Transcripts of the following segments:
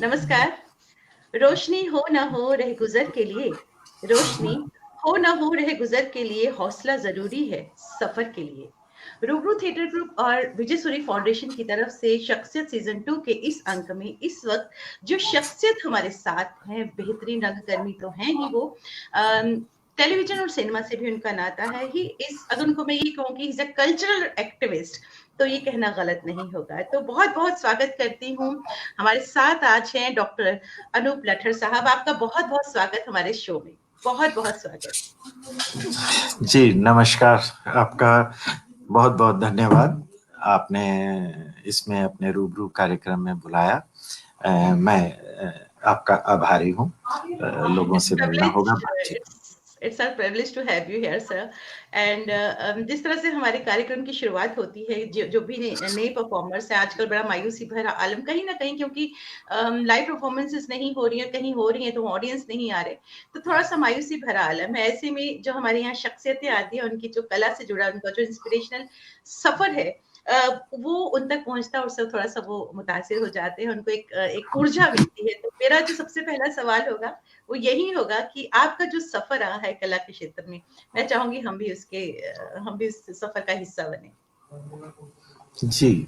नमस्कार। रोशनी हो ना हो रह गुजर के लिए, रोशनी हो ना हो रह गुजर के लिए हौसला जरूरी है सफर के लिए। रूबरू थिएटर ग्रुप और विजय सूरी फाउंडेशन की तरफ से शख्सियत सीजन 2 के इस अंक में इस वक्त जो शख्सियत हमारे साथ हैं, बेहतरीन रंगकर्मी तो हैं ही वो। टेलीविजन और सिनेमा से भी उनका नाता है ही। इस अगर उनको मैं ये कहूँ कि इज अ कल्चरल एक्टिविस्ट, तो ये कहना गलत नहीं होगा। तो बहुत बहुत स्वागत करती हूँ। हमारे साथ आज हैं डॉक्टर अनूप लठर साहब। आपका बहुत बहुत स्वागत हमारे शो में। बहुत बहुत स्वागत। जी नमस्कार। आपका बहुत बहुत धन्यवाद। आपने इसमें अपने रूबरू कार्यक्रम में बुलाया। मैं आपका आभारी हूँ। लोगों इट्स से मिलना होगा, प्रिविलेज बातचीत। It's our privilege to have you here sir. And जिस तरह से हमारे कार्यक्रम की शुरुआत होती है, जो भी नए परफॉर्मर्स हैं, आजकल बड़ा मायूसी भरा आलम कहीं ना कहीं, क्योंकि लाइव परफॉर्मेंसेस नहीं हो रही है, कहीं हो रही है तो ऑडियंस नहीं आ रहे, तो थोड़ा सा मायूसी भरा आलम है। ऐसे में जो हमारे यहाँ शख्सियतें आती है, उनकी जो कला से जुड़ा उनका जो इंस्पिरेशनल सफर है, वो उन तक पहुंचता है, उससे थोड़ा सा वो मुतासिर हो जाते हैं, उनको एक ऊर्जा मिलती है। तो मेरा जो सबसे पहला सवाल होगा वो यही होगा कि आपका जो सफर रहा है कला के क्षेत्र में, मैं चाहूंगी हम भी उस सफर का हिस्सा बने। जी,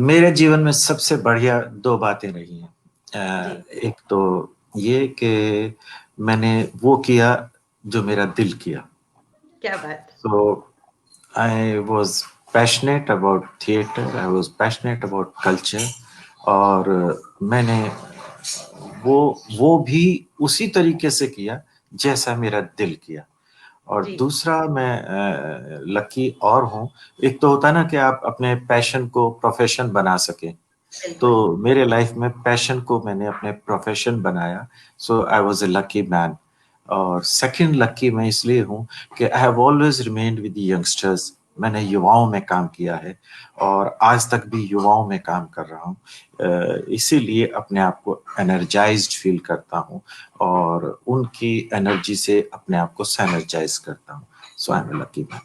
मेरे जीवन में सबसे बढ़िया दो बातें रही हैं। जी। एक तो ये कि मैंने वो किया जो मेरा दिल किया। क्या बात। So I was passionate about theater, I was passionate about culture, और मैंने वो भी उसी तरीके से किया जैसा मेरा दिल किया। और जी। दूसरा, मैं लकी और हूँ। एक तो होता है ना कि आप अपने पैशन को प्रोफेशन बना सकें, तो बिल्कुल। मेरे लाइफ में पैशन को मैंने अपने प्रोफेशन बनाया। So I was a lucky man. और सेकंड लकी मैं इसलिए हूँ कि I have always remained with the youngsters. मैंने युवाओं में काम किया है और आज तक भी युवाओं में काम कर रहा हूँ। इसीलिए अपने आप को एनर्जाइज्ड फील करता हूँ और उनकी एनर्जी से अपने आप को सैनर्जाइज करता हूँ। So I am a lucky man.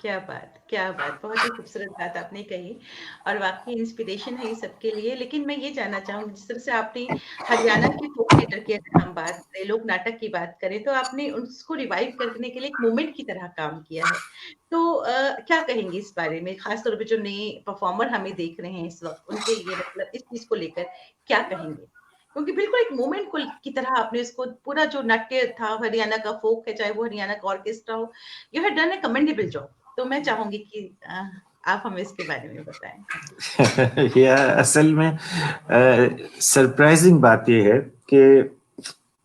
क्या बात, क्या बात! बहुत ही खूबसूरत बात आपने कही और वाक़ई इंस्पिरेशन है ये सबके लिए। लेकिन मैं ये जानना चाहूँगी, जिस तरह से आपने हरियाणा के फ़ोक थिएटर की अगर हम बात करें, लोक नाटक की बात करें, तो आपने उसको रिवाइव करने के लिए एक मूवमेंट की तरह काम किया है। तो क्या कहेंगे इस बारे में? ख़ास तौर पे जो नए परफ़ॉर्मर हमें देख रहे हैं इस वक़्त, उनके लिए मतलब इस चीज़ को लेकर क्या कहेंगे? क्योंकि बिल्कुल एक मूवमेंट को की तरह आपने उसको पूरा जो नाट्य था, हरियाणा का फ़ोक है, चाहे वो हरियाणा का ऑर्केस्ट्रा हो, you have done a commendable job. तो मैं चाहूंगी कि आप हमें इसके बारे में बताएं। या असल में सरप्राइजिंग बात यह है कि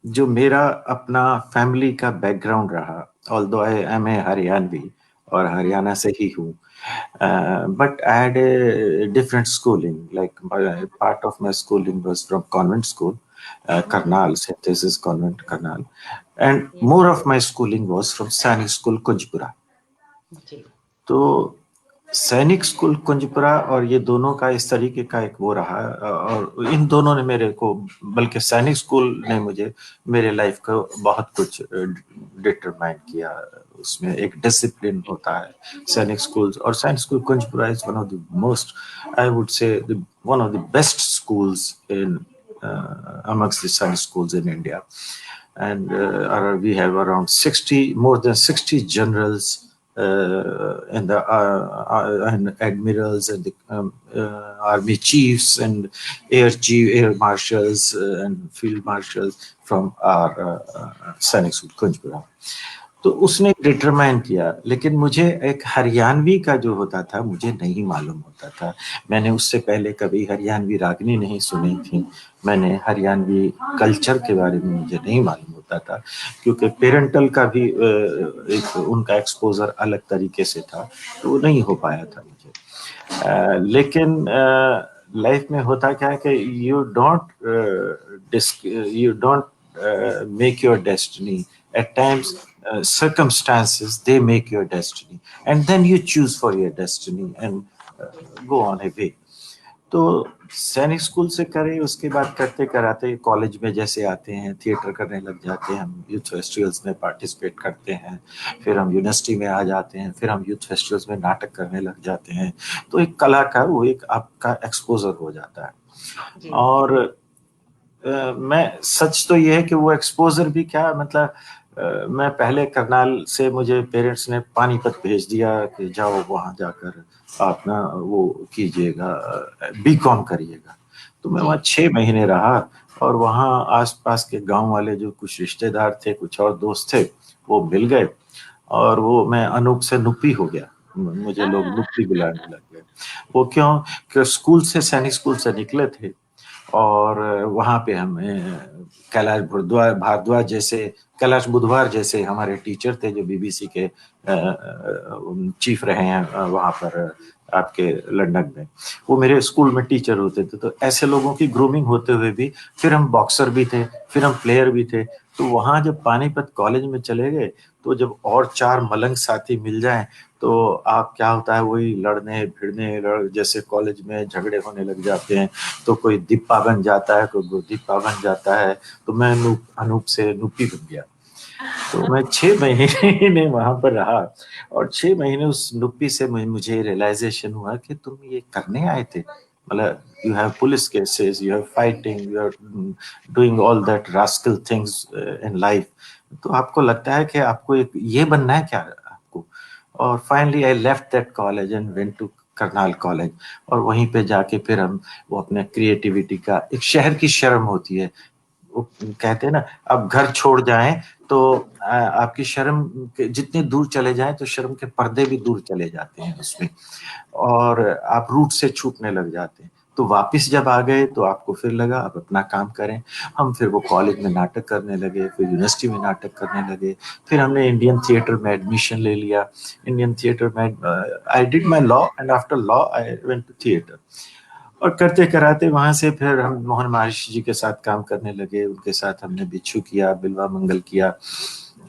जो मेरा अपना फैमिली का बैकग्राउंड रहा, although I am a Haryanvi और हरियाणा से ही हूँ, but I had a different schooling. Like part of my schooling was from convent school, Karnal, saint Theresa's convent Karnal, and more of my schooling was from Sainik school Kunjpura. जी। तो Sainik school Kunjpura और ये दोनों का इस तरीके का एक वो रहा, और इन दोनों ने मेरे को, बल्कि सैनिक स्कूल ने मुझे मेरे लाइफ को बहुत कुछ डिटरमाइन किया। उसमें एक डिसिप्लिन होता है सैनिक स्कूल, और सैनिक school Kunjpura is one of the most, I would say one of the best schools in amongst the science schools in India. And we have around 60, more than 60 generals, and the and admirals and the army chiefs and air marshals and field marshals from our सैनिक school Kunjpura. तो उसने determine किया, लेकिन मुझे एक हरियाणवी का जो होता था मुझे नहीं मालूम होता था। मैंने उससे पहले कभी हरियाणवी रागनी नहीं सुनी थी, मैंने हरियाणवी कल्चर के बारे में मुझे नहीं मालूम होता था, क्योंकि पेरेंटल का भी एक उनका एक्सपोजर अलग तरीके से था, तो वो नहीं हो पाया था मुझे। लेकिन लाइफ में होता क्या है कि you don't make your destiny at times. Circumstances, they make your destiny, and then you choose for your destiny and go on a way. तो सैनिक स्कूल से करे, उसके बाद करते कराते कॉलेज में जैसे आते हैं, थिएटर करने लग जाते हैं, हम यूथ फेस्टिवल्स में पार्टिसिपेट करते हैं, फिर हम यूनिवर्सिटी में आ जाते हैं, फिर हम यूथ फेस्टिवल्स में नाटक करने लग जाते हैं। तो एक कला का वो एक आपका एक्सपोजर हो जाता है। जी। और मैं सच तो ये है कि वो एक्सपोजर भी क्या मतलब मैं पहले करनाल से मुझे पेरेंट्स ने पानीपत भेज दिया कि जाओ वहां जाकर आप ना वो कीजिएगा, बीकॉम करिएगा। तो मैं जी। वहाँ 6 महीने रहा और वहाँ आसपास के गांव वाले जो कुछ रिश्तेदार थे, कुछ और दोस्त थे, वो मिल गए और वो मैं अनूप से नुप्पी हो गया। मुझे लोग हाँ। नुप्पी बुलाने लग गए। वो क्यों कि स्कूल से, सैनिक स्कूल से निकले थे और वहाँ पे हमें कैलाश भारद्वाज जैसे, कैलाश बुधवार जैसे हमारे टीचर थे जो बीबीसी के चीफ रहे हैं वहाँ पर आपके लंदन में, वो मेरे स्कूल में टीचर होते थे। तो ऐसे लोगों की ग्रूमिंग होते हुए भी फिर हम बॉक्सर भी थे, फिर हम प्लेयर भी थे। तो वहाँ जब पानीपत कॉलेज में चले गए तो जब और 4 मलंग साथी मिल जाएं तो आप क्या होता है वही लड़ने भिड़ने जैसे कॉलेज में झगड़े होने लग जाते हैं। तो कोई दीपा बन जाता है, कोई दीपा बन जाता है। तो मैं अनूप से नुपी बन गया। तो मैं 6 महीने वहां पर रहा और 6 महीने उस नुप्पी से मुझे रियलाइजेशन हुआ कि तुम ये करने आए थे। मतलब you have police cases, you have fighting, you are doing all that rascal things in life. तो आपको लगता है कि आपको एक ये बनना है क्या आपको। और finally I left that college and went to Karnal college. और वहीं पे जाके फिर हम वो अपने क्रिएटिविटी का, एक शहर की शर्म होती है, वो कहते हैं ना, अब घर छोड़ जाएं तो आपकी शर्म जितने दूर चले जाएं तो शर्म के पर्दे भी दूर चले जाते हैं उसमें, और आप रूट से छूटने लग जाते हैं। तो वापस जब आ गए तो आपको फिर लगा अब अपना काम करें। हम फिर वो कॉलेज में नाटक करने लगे, फिर यूनिवर्सिटी में नाटक करने लगे, फिर हमने इंडियन थिएटर में एडमिशन ले लिया। इंडियन थिएटर में I did my law and after law I went to theatre. और करते कराते वहां से फिर हम मोहन महर्षि जी के साथ काम करने लगे। उनके साथ हमने बिच्छू किया, बिलवा मंगल किया,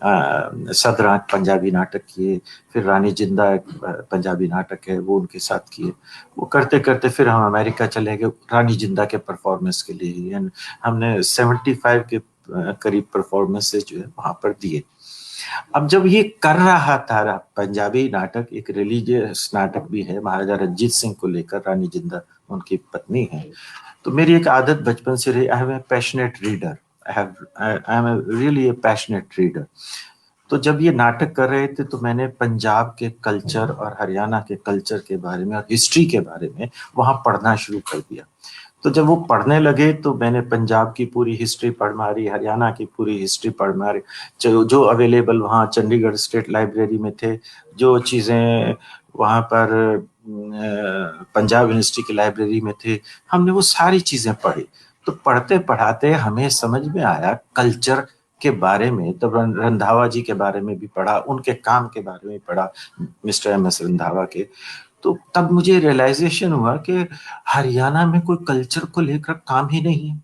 सदरांक पंजाबी नाटक किए, फिर रानी जिंदा एक पंजाबी नाटक है वो उनके साथ किए। वो करते करते फिर हम अमेरिका चले गए रानी जिंदा के परफॉर्मेंस के लिए। हमने 75 के करीब परफॉर्मेंसेज जो है वहां पर दिए। अब जब ये कर रहा था, पंजाबी नाटक एक रिलीजियस नाटक भी है महाराजा रंजीत सिंह को लेकर, रानी जिंदा उनकी पत्नी है। जी। तो मेरी एक आदत बचपन से रही, I have a passionate reader, I am really a passionate reader. तो जब ये नाटक कर रहे थे तो मैंने पंजाब के कल्चर और हरियाणा के कल्चर के बारे में और हिस्ट्री के बारे में वहां पढ़ना शुरू कर दिया। तो जब वो पढ़ने लगे तो मैंने पंजाब की पूरी हिस्ट्री पढ़ मारी, हरियाणा की पूरी हिस्ट्री पढ़ मारी, जो अवेलेबल वहाँ चंडीगढ़ स्टेट लाइब्रेरी में थे, जो चीज़ें वहाँ पर पंजाब यूनिवर्सिटी की लाइब्रेरी में थे, हमने वो सारी चीज़ें पढ़ी। तो पढ़ते पढ़ाते हमें समझ में आया कल्चर के बारे में। तब रंधावा जी के बारे में भी पढ़ा, उनके काम के बारे में पढ़ा, मिस्टर एम एस रंधावा के। तो तब मुझे रियलाइजेशन हुआ कि हरियाणा में कोई कल्चर को लेकर काम ही नहीं है,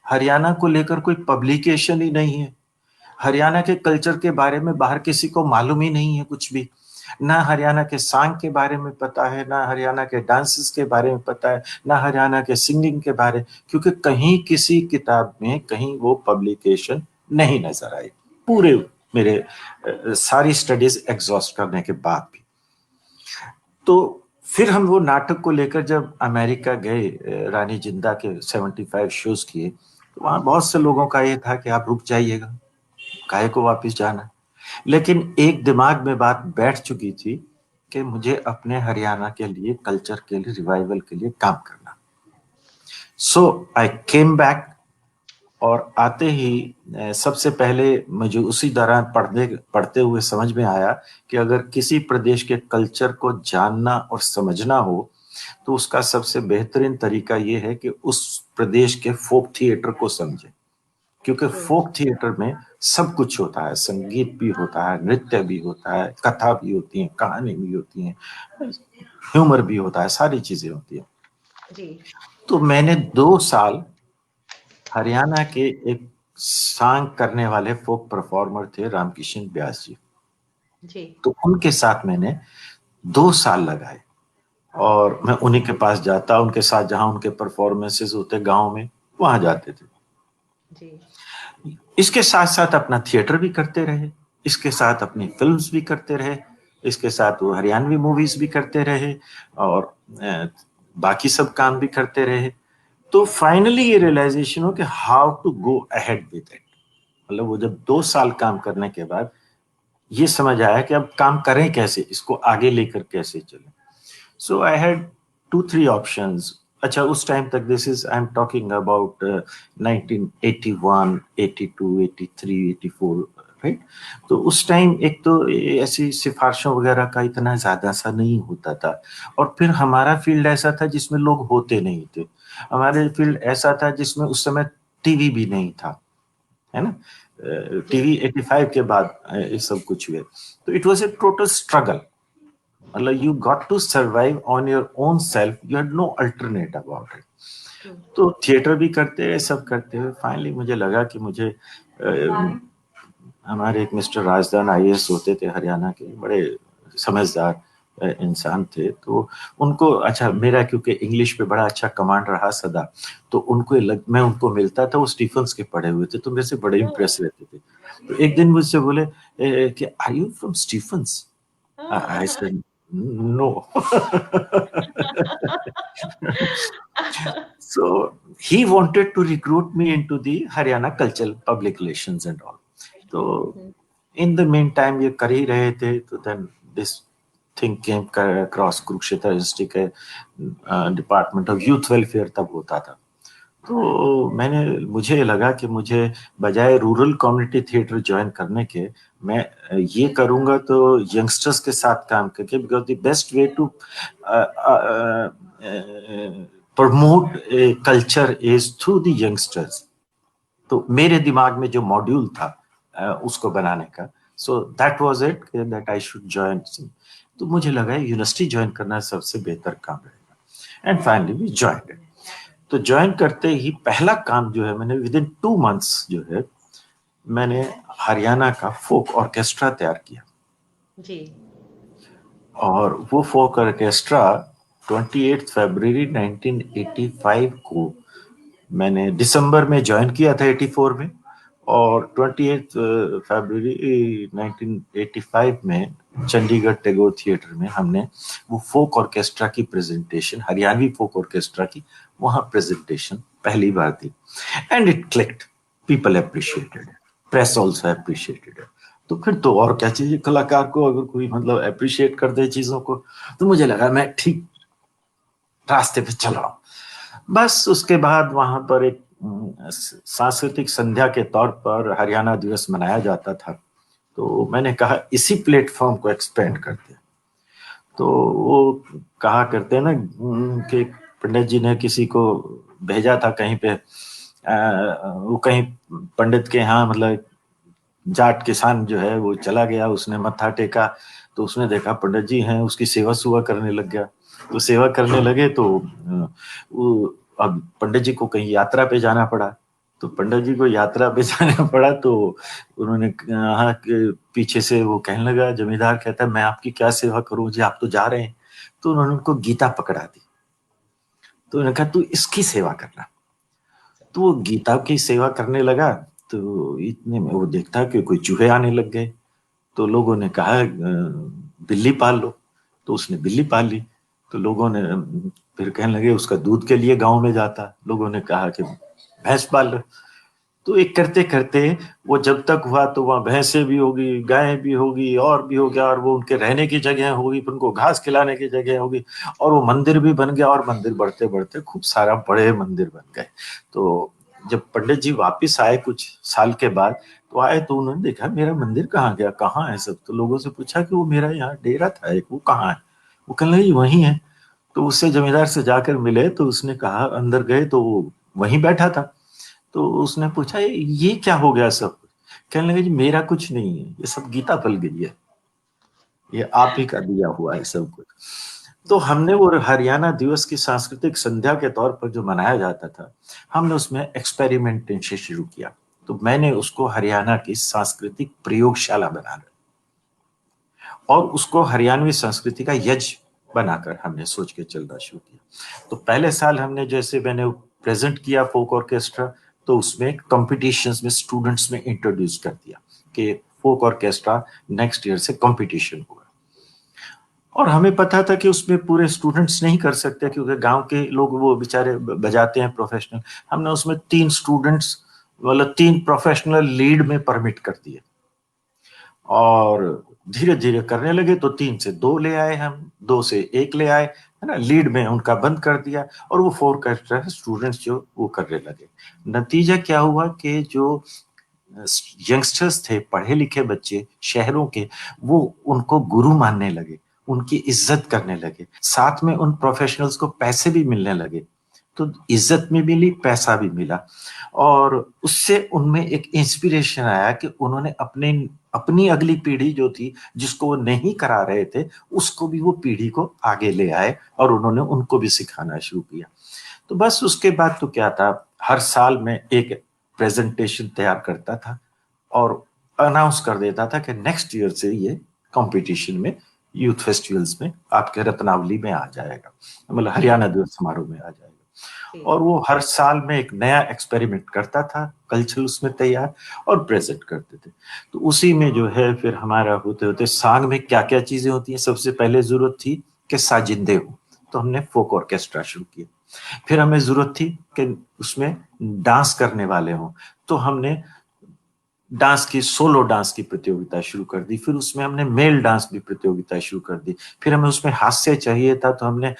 हरियाणा को लेकर कोई पब्लिकेशन ही नहीं है, हरियाणा के कल्चर के बारे में बाहर किसी को मालूम ही नहीं है कुछ भी। ना हरियाणा के सॉन्ग के बारे में पता है, ना हरियाणा के डांसेस के बारे में पता है, ना हरियाणा के सिंगिंग के बारे, क्योंकि कहीं किसी किताब में कहीं वो पब्लिकेशन नहीं नजर आई पूरे मेरे सारी स्टडीज एग्जॉस्ट करने के बाद भी। तो फिर हम वो नाटक को लेकर जब अमेरिका गए, रानी जिंदा के 75 शोज किए, तो वहां बहुत से लोगों का ये था कि आप रुक जाइएगा, काहे को वापस जाना। लेकिन एक दिमाग में बात बैठ चुकी थी कि मुझे अपने हरियाणा के लिए, कल्चर के लिए, रिवाइवल के लिए काम करना। सो आई केम बैक। और आते ही सबसे पहले मुझे उसी दौरान पढ़ते हुए समझ में आया कि अगर किसी प्रदेश के कल्चर को जानना और समझना हो तो उसका सबसे बेहतरीन तरीका यह है कि उस प्रदेश के फोक थिएटर को समझे। क्योंकि ट्रू। फोक थिएटर में सब कुछ होता है, संगीत भी होता है, नृत्य भी होता है, कथा भी होती है, कहानी भी होती है, ह्यूमर भी होता है, सारी चीजें होती है। जी। तो मैंने 2 साल हरियाणा के एक सांग करने वाले फोक परफॉर्मर थे रामकिशन व्यास जी, जी। तो उनके साथ मैंने 2 साल लगाए। और मैं उन्हीं के पास जाता, उनके साथ जहां उनके परफॉर्मेंसेस होते गांव में, वहां जाते थे। जी। इसके साथ साथ अपना थिएटर भी करते रहे, इसके साथ अपनी फिल्म्स भी करते रहे, इसके साथ वो हरियाणवी मूवीज भी करते रहे और बाकी सब काम भी करते रहे। तो फाइनली ये रियलाइजेशन हो कि how to go ahead with it. मतलब वो जब 2 साल काम करने के बाद ये समझ आया कि अब काम करें कैसे, इसको आगे लेकर कैसे चलें। सो आई हैड 2-3 ऑप्शंस। अच्छा, उस टाइम तक, this is I am talking about 1981, 82, 83, 84, right. तो उस टाइम एक तो ऐसी सिफारिशों वगैरह का इतना ज्यादा सा नहीं होता था, और फिर हमारा फील्ड ऐसा था जिसमें लोग होते नहीं थे। हमारे फील्ड ऐसा था जिसमें उस समय टीवी भी नहीं था, है ना। जी। टीवी 85 के बाद ये सब कुछ हुए। तो it was a total struggle. मतलब you got to survive on your own self, you had no alternate about it. True. तो थिएटर भी करते हुए, सब करते हुए फाइनली मुझे लगा कि मुझे हमारे एक मिस्टर राजदान आईएएस होते थे हरियाणा के, बड़े समझदार इंसान थे। तो उनको, अच्छा मेरा क्योंकि इंग्लिश पे बड़ा अच्छा कमांड रहा सदा, तो उनको मैं उनको मिलता था, वो स्टीफन्स के पढ़े हुए थे, तो मेरे से बड़े ओह! इम्प्रेस रहते थे। तो एक दिन मुझसे बोले कि are you from Stephen's? I said no. So he wanted to recruit me into the Haryana Cultural Public Relations and all. So hmm, in the meantime ये कर ही रहे थे, तो then this thing came across Kurukshetra district है, department of youth welfare तब होता था। तो मुझे लगा कि मुझे बजाय रूरल कम्युनिटी थिएटर ज्वाइन करने के, मैं ये करूंगा तो यंगस्टर्स के साथ काम करके, because the best way to promote culture is through the youngsters. तो मेरे दिमाग में जो मॉड्यूल था उसको बनाने का, so that was it that I should join. तो मुझे लगा यूनिवर्सिटी ज्वाइन करना सबसे बेहतर काम रहेगा, एंड फाइनली वी ज्वाइन। तो ज्वाइन करते ही पहला काम जो है, मैंने विद इन 2 मंथ्स जो है, मैंने हरियाणा का फोक ऑर्केस्ट्रा तैयार किया। जी। और वो फोक ऑर्केस्ट्रा 28 फरवरी 1985 को मैंने दिसंबर में ज्वाइन किया था 84 में, और 28 फरवरी 1985 में चंडीगढ़ टैगोर थिएटर में हमने वो फोक ऑर्केस्ट्रा की प्रेजेंटेशन, हरियाणवी फोक ऑर्केस्ट्रा की वहां प्रेजेंटेशन पहली बार दी, and it clicked, people appreciated, press also appreciated. तो फिर तो और क्या चाहिए कलाकार को, अगर कोई मतलब अप्रिशिएट कर दे चीजों को, तो मुझे लगा मैं ठीक रास्ते पे चल रहा हूँ। बस उसके बाद वहां पर एक सांस्कृतिक संध्या के तौर पर हरियाणा दिवस मनाया जाता था, तो मैंने कहा इसी प्लेटफॉर्म को एक्सपेंड करते हैं। तो वो कहा करते हैं ना कि पंडित जी ने किसी को भेजा था कहीं पे, वो कहीं पंडित के यहाँ, मतलब जाट किसान जो है वो चला गया, उसने मत्था टेका, तो उसने देखा पंडित जी हैं, उसकी सेवा सुवा करने लग गया। तो सेवा करने लगे तो वो, अब पंडित जी को कहीं यात्रा पे जाना पड़ा। तो पंडित जी को यात्रा पे जाना पड़ा, तो उन्होंने कहा कि पीछे से वो कहने लगा, जमींदार कहता है मैं आपकी क्या सेवा करूं जी, आप तो जा रहे हैं। तो उन्होंने उनको गीता पकड़ा दी, तो उन्होंने कहा तू इसकी सेवा करना। तो वो गीता की सेवा करने लगा, तो इतने में वो देखता कि कोई चूहे आने लग गए। तो लोगों ने कहा बिल्ली पाल लो, तो उसने बिल्ली पाल ली। तो लोगों ने फिर कहने लगे उसका दूध के लिए गांव में जाता, लोगों ने कहा कि भैंस पाल लो। तो एक करते करते वो जब तक हुआ तो वहां भैंसें भी होगी, गायें भी होगी, और भी हो गया, और वो उनके रहने की जगह होगी, फिर उनको घास खिलाने की जगह होगी, और वो मंदिर भी बन गया, और मंदिर बढ़ते बढ़ते खूब सारा बड़े मंदिर बन गए। तो जब पंडित जी वापिस आए कुछ साल के बाद, तो आए तो उन्होंने देखा मेरा मंदिर कहाँ गया, कहाँ है सब। तो लोगों से पूछा कि वो मेरा यहाँ डेरा था एक, वो कहाँ है। वो कहने लगे वही है। तो उससे जमींदार से जाकर मिले, तो उसने कहा, अंदर गए तो वो वहीं बैठा था। तो उसने पूछा ये क्या हो गया सब। कहने लगे जी मेरा कुछ नहीं है, ये सब गीता पल गई है, ये आप ही का दिया हुआ है सब कुछ। तो हमने वो हरियाणा दिवस की सांस्कृतिक संध्या के तौर पर जो मनाया जाता था, हमने उसमें एक्सपेरिमेंटेशन शुरू किया। तो मैंने उसको हरियाणा की सांस्कृतिक प्रयोगशाला बना दी, और उसको हरियाणवी संस्कृति का यज्ञ बनाकर हमने सोच के चलना शुरू किया। तो पहले साल हमने, जैसे मैंने प्रेजेंट किया फोक ऑर्केस्ट्रा, तो उसमें कॉम्पिटिशन्स में स्टूडेंट्स में इंट्रोड्यूस कर दिया कि फोक ऑर्केस्ट्रा नेक्स्ट ईयर से कंपटीशन होगा। और हमें पता था कि उसमें पूरे स्टूडेंट्स नहीं कर सकते क्योंकि गांव के लोग वो बेचारे बजाते हैं प्रोफेशनल। हमने उसमें 3 स्टूडेंट्स मतलब 3 प्रोफेशनल लीड में परमिट कर दिए और धीरे धीरे करने लगे तो 3 से 2 ले आए, हम 2 से 1 ले आए, है ना। लीड में उनका बंद कर दिया और वो 4 कैरेक्टर स्टूडेंट्स जो वो करने लगे। नतीजा क्या हुआ कि जो यंगस्टर्स थे, पढ़े लिखे बच्चे शहरों के, वो उनको गुरु मानने लगे, उनकी इज्जत करने लगे, साथ में उन प्रोफेशनल्स को पैसे भी मिलने लगे। तो इज्जत भी मिली, पैसा भी मिला और उससे उनमें एक इंस्पिरेशन आया कि उन्होंने अपने अपनी अगली पीढ़ी जो थी जिसको वो नहीं करा रहे थे उसको भी वो पीढ़ी को आगे ले आए और उन्होंने उनको भी सिखाना शुरू किया। तो बस उसके बाद तो क्या था, हर साल में एक प्रेजेंटेशन तैयार करता था और अनाउंस कर देता था कि नेक्स्ट ईयर से ये कंपटीशन में, यूथ फेस्टिवल्स में आपके रत्नावली में आ जाएगा, मतलब जी, हरियाणा दिवस समारोह में आ जाएगा। जी। और वो हर साल में एक नया एक्सपेरिमेंट करता था, कल्चर उसमें तैयार और प्रेजेंट करते थे। तो उसी में जो है फिर हमारा होते होते सांग में क्या क्या चीजें होती हैं, सबसे पहले जरूरत थी कि साजिंदे हो, तो हमने फोक ऑर्केस्ट्रा शुरू किया। फिर हमें जरूरत थी कि उसमें डांस करने वाले हों, तो हमने डांस की, सोलो डांस की प्रतियोगिता शुरू कर दी। फिर उसमें हमने मेल डांस की प्रतियोगिता शुरू कर दी। फिर हमें उसमें हास्य चाहिए था तो हमने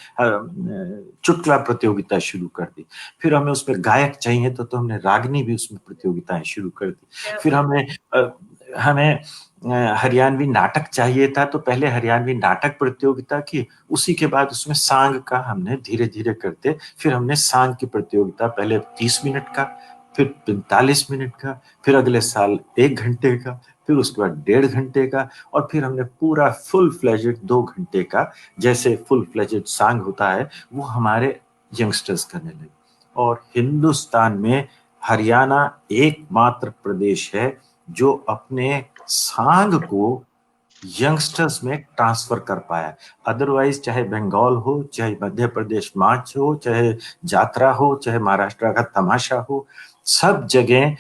चुटकुला प्रतियोगिता शुरू कर दी। फिर हमें उसमें गायक चाहिए तो हमने रागनी भी उसमें प्रतियोगिताएं शुरू कर दी। क्या फिर बात हमें हरियाणवी नाटक चाहिए था तो पहले हरियाणवी नाटक प्रतियोगिता की, उसी के बाद उसमें सांग का हमने धीरे धीरे करते, फिर हमने सांग की प्रतियोगिता पहले 30 मिनट का, फिर 45 मिनट का, फिर अगले साल 1 घंटे का, फिर उसके बाद 1.5 घंटे का और फिर हमने पूरा फुल फ्लेजेड 2 घंटे का, जैसे फुल फ्लेजेड सॉन्ग होता है वो हमारे यंगस्टर्स करने लगे। और हिंदुस्तान में हरियाणा एकमात्र प्रदेश है जो अपने सांग को यंगस्टर्स में ट्रांसफर कर पाया। अदरवाइज चाहे बंगाल हो, चाहे मध्य प्रदेश मार्च हो, चाहे यात्रा हो, चाहे महाराष्ट्र का तमाशा हो, सब जगह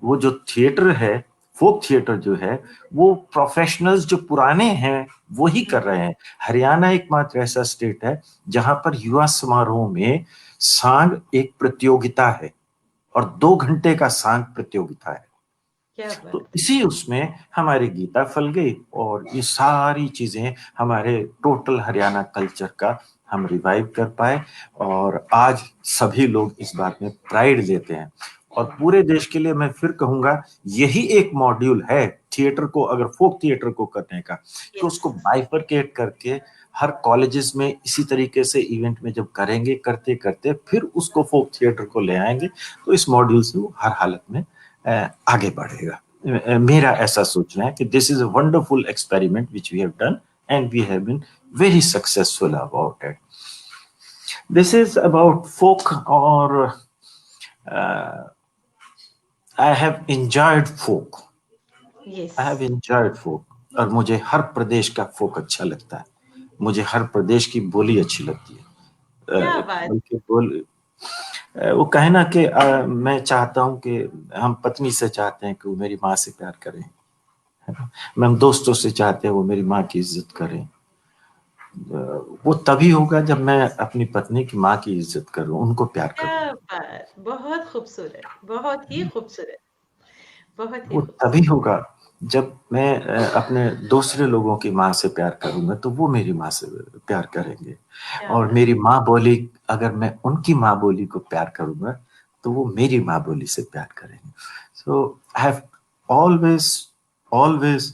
वो जो थिएटर है, फोक थिएटर जो है, वो प्रोफेशनल्स जो पुराने हैं वो ही कर रहे हैं। हरियाणा एकमात्र ऐसा स्टेट है जहां पर युवा समारोह में सांग एक प्रतियोगिता है और 2 घंटे का सांग प्रतियोगिता है। क्या तो बात इसी उसमें हमारी गीता फल गई और ये सारी चीजें हमारे टोटल हरियाणा कल्चर का हम रिवाइव कर पाए और आज सभी लोग इस बात में प्राइड लेते हैं। और पूरे देश के लिए मैं फिर कहूंगा, यही एक मॉड्यूल है थिएटर को, अगर फोक थिएटर को करने का, कि यस। उसको बाइफरकेट करके हर कॉलेजेस में इसी तरीके से इवेंट में जब करेंगे, करते करते फिर उसको फोक थिएटर को ले आएंगे तो इस मॉड्यूल से वो हर हालत में आगे बढ़ेगा। मेरा ऐसा सोचना है कि this is a wonderful experiment which we have done and we have been very successful about it. This is about folk और I have enjoyed folk, yes. I have enjoyed folk और मुझे हर प्रदेश का फोक अच्छा लगता है, मुझे हर प्रदेश की बोली अच्छी लगती है। क्या बात। बल्कि वो कहे ना कि मैं चाहता हूं कि हम पत्नी से चाहते हैं कि वो मेरी माँ से प्यार करें, मैं दोस्तों से चाहते हैं वो मेरी माँ की इज्जत करें। वो तभी होगा जब मैं अपनी पत्नी की माँ की इज्जत करूं, उनको प्यार करूं। क्या बात, बहुत खूबसूरत, बहुत ही खूबसूरत, बहुत ही वो तभी खूबसूरत। होगा जब मैं अपने दूसरे लोगों की माँ से प्यार करूंगा तो वो मेरी माँ से प्यार करेंगे। क्या और बात। मेरी माँ बोली, अगर मैं उनकी माँ बोली को प्यार करूंगा तो वो मेरी माँ बोली से प्यार करेंगे। So I have always always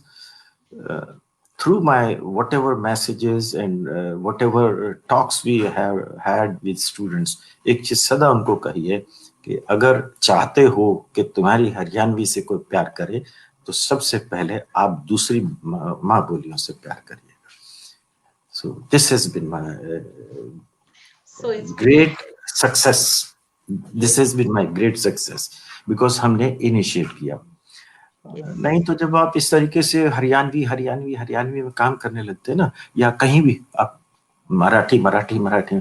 through my whatever messages and whatever talks we have had with students, एक चीज सदा उनको कही है कि अगर चाहते हो कि तुम्हारी हरियाणवी से कोई प्यार करे तो सबसे पहले आप दूसरी माँ बोलियों से प्यार करिए। So this has been my so great inspirational. success. This yes, has been my great success because हमने इनिशिएट किया। यस। नहीं तो जब आप इस तरीके से हरियाणवी हरियाणवी हरियाणवी में काम करने लगते हैं ना, या कहीं भी आप मराठी मराठी मराठी,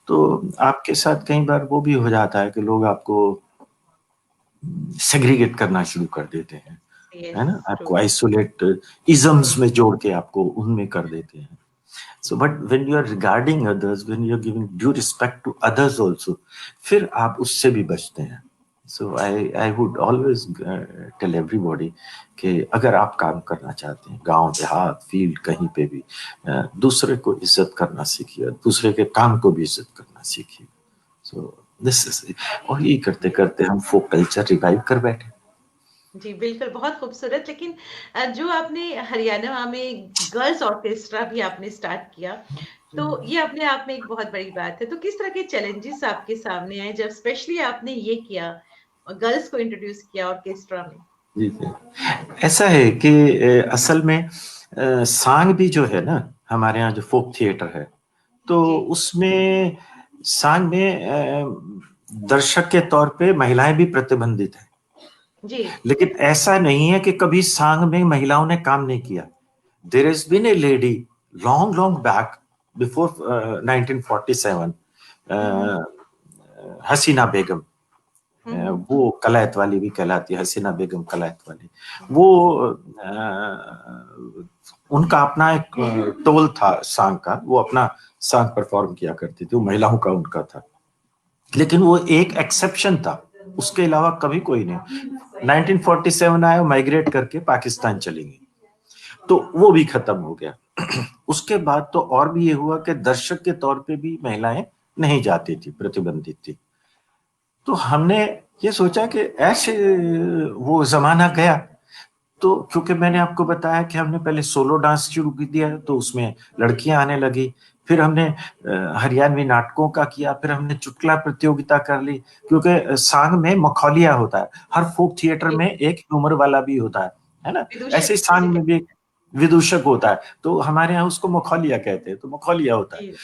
तो आपके साथ कई बार वो भी हो जाता है कि लोग आपको सेग्रीगेट करना शुरू कर देते हैं, है यस, ना, ट्रू। आपको आइसोलेट इजम्स में जोड़ के आपको उनमें कर देते हैं। So, but when you are regarding others, when you are giving due respect to others also, फिर आप उससे भी बचते हैं. So I would always tell everybody कि अगर आप काम करना चाहते हैं गांव देहात फील्ड कहीं पे भी, दूसरे को इज्जत करना सीखिए, दूसरे के काम को भी इज्जत करना सीखिए. So this is, और ये करते करते हम फोक कल्चर रिवाइव कर बैठे. जी, बिल्कुल, बहुत खूबसूरत। लेकिन जो आपने हरियाणा में गर्ल्स ऑर्केस्ट्रा भी आपने स्टार्ट किया, तो ये अपने आप में एक बहुत बड़ी बात है। तो किस तरह के चैलेंजेस आपके सामने आए जब स्पेशली आपने ये किया, गर्ल्स को इंट्रोड्यूस किया ऑर्केस्ट्रा में? जी जी, ऐसा है कि असल में सांग भी जो है ना, हमारे यहाँ जो फोक थिएटर है, तो जी, उसमें सांग में दर्शक के तौर पे महिलाएं भी प्रतिबंधित है. जी, लेकिन ऐसा नहीं है कि कभी सांग में महिलाओं ने काम नहीं किया. There has been a lady long long back before 1947, hmm, hmm, Hasina Begum. Hmm, hmm, वो कलायत वाली भी कहलाती है, हसीना बेगम कलायत वाली. हुँ, वो उनका अपना एक टोल था सांग का, वो अपना सांग परफॉर्म किया करती थी, वो महिलाओं का उनका था. लेकिन वो एक एक्सेप्शन था, उसके अलावा कभी कोई नहीं. 1947 आया, माइग्रेट करके पाकिस्तान चली गई, तो वो भी खत्म हो गया. उसके बाद तो और भी ये हुआ कि दर्शक के तौर पे भी महिलाएं नहीं जाती थी, प्रतिबंधित थी. तो हमने ये सोचा कि ऐसे वो जमाना गया, तो क्योंकि मैंने आपको बताया कि हमने पहले सोलो डांस शुरू कर दिया, तो उसमें लड़कियां आने लगी. फिर हमने हरियाणवी नाटकों का किया, फिर हमने चुटकुला प्रतियोगिता कर ली, क्योंकि सांग में मखौलिया होता है, हर फोक थिएटर जी, में एक ह्यूमर वाला भी होता है ना. ऐसे विदूषक ही जिसे सांग में भी कहते एक विदूषक होता है, तो हमारे यहाँ उसको मखौलिया कहते हैं, तो मखौलिया होता है. हैं। जी,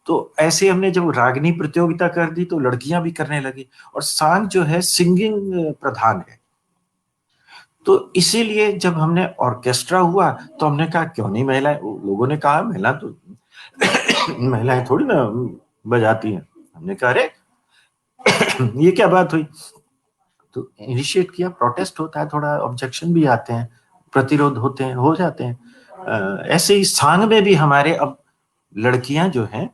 तो ऐसे हमने जब रागनी प्रतियोगिता कर दी, तो लड़कियां भी करने लगी. और सांग जो है सिंगिंग प्रधान है, तो इसीलिए जब हमने ऑर्केस्ट्रा हुआ, तो हमने कहा क्यों नहीं महिलाएं. लोगों ने कहा महिला तो महिलाएं थोड़ी ना बजाती हैं. हमने कहा अरे ये क्या बात हुई. तो इनिशिएट किया, प्रोटेस्ट होता है, थोड़ा ऑब्जेक्शन भी आते हैं, प्रतिरोध होते हैं, हो जाते हैं. ऐसे ही सांग में भी हमारे अब लड़कियां जो हैं,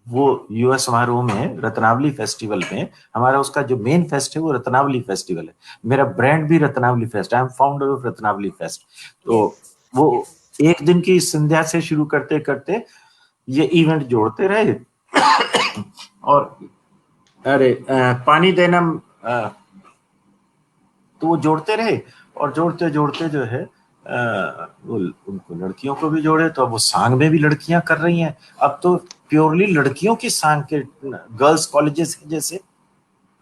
वो युवा समारोह में रत्नावली फेस्टिवल में, हमारा उसका जो मेन फेस्ट है वो रत्नावली फेस्टिवल है. मेरा ब्रांड भी Ratnavali fest, I am founder of Ratnavali fest. तो यस, वो एक दिन की संध्या से शुरू करते करते ये इवेंट जोड़ते रहे. और अरे पानी देना, अ, तो वो जोड़ते रहे, और जोड़ते जोड़ते जो है वो उनको लड़कियों को भी जोड़े, तो अब वो सांग में भी लड़कियां कर रही हैं. अब तो प्योरली लड़कियों की सांग के गर्ल्स कॉलेजेस जैसे,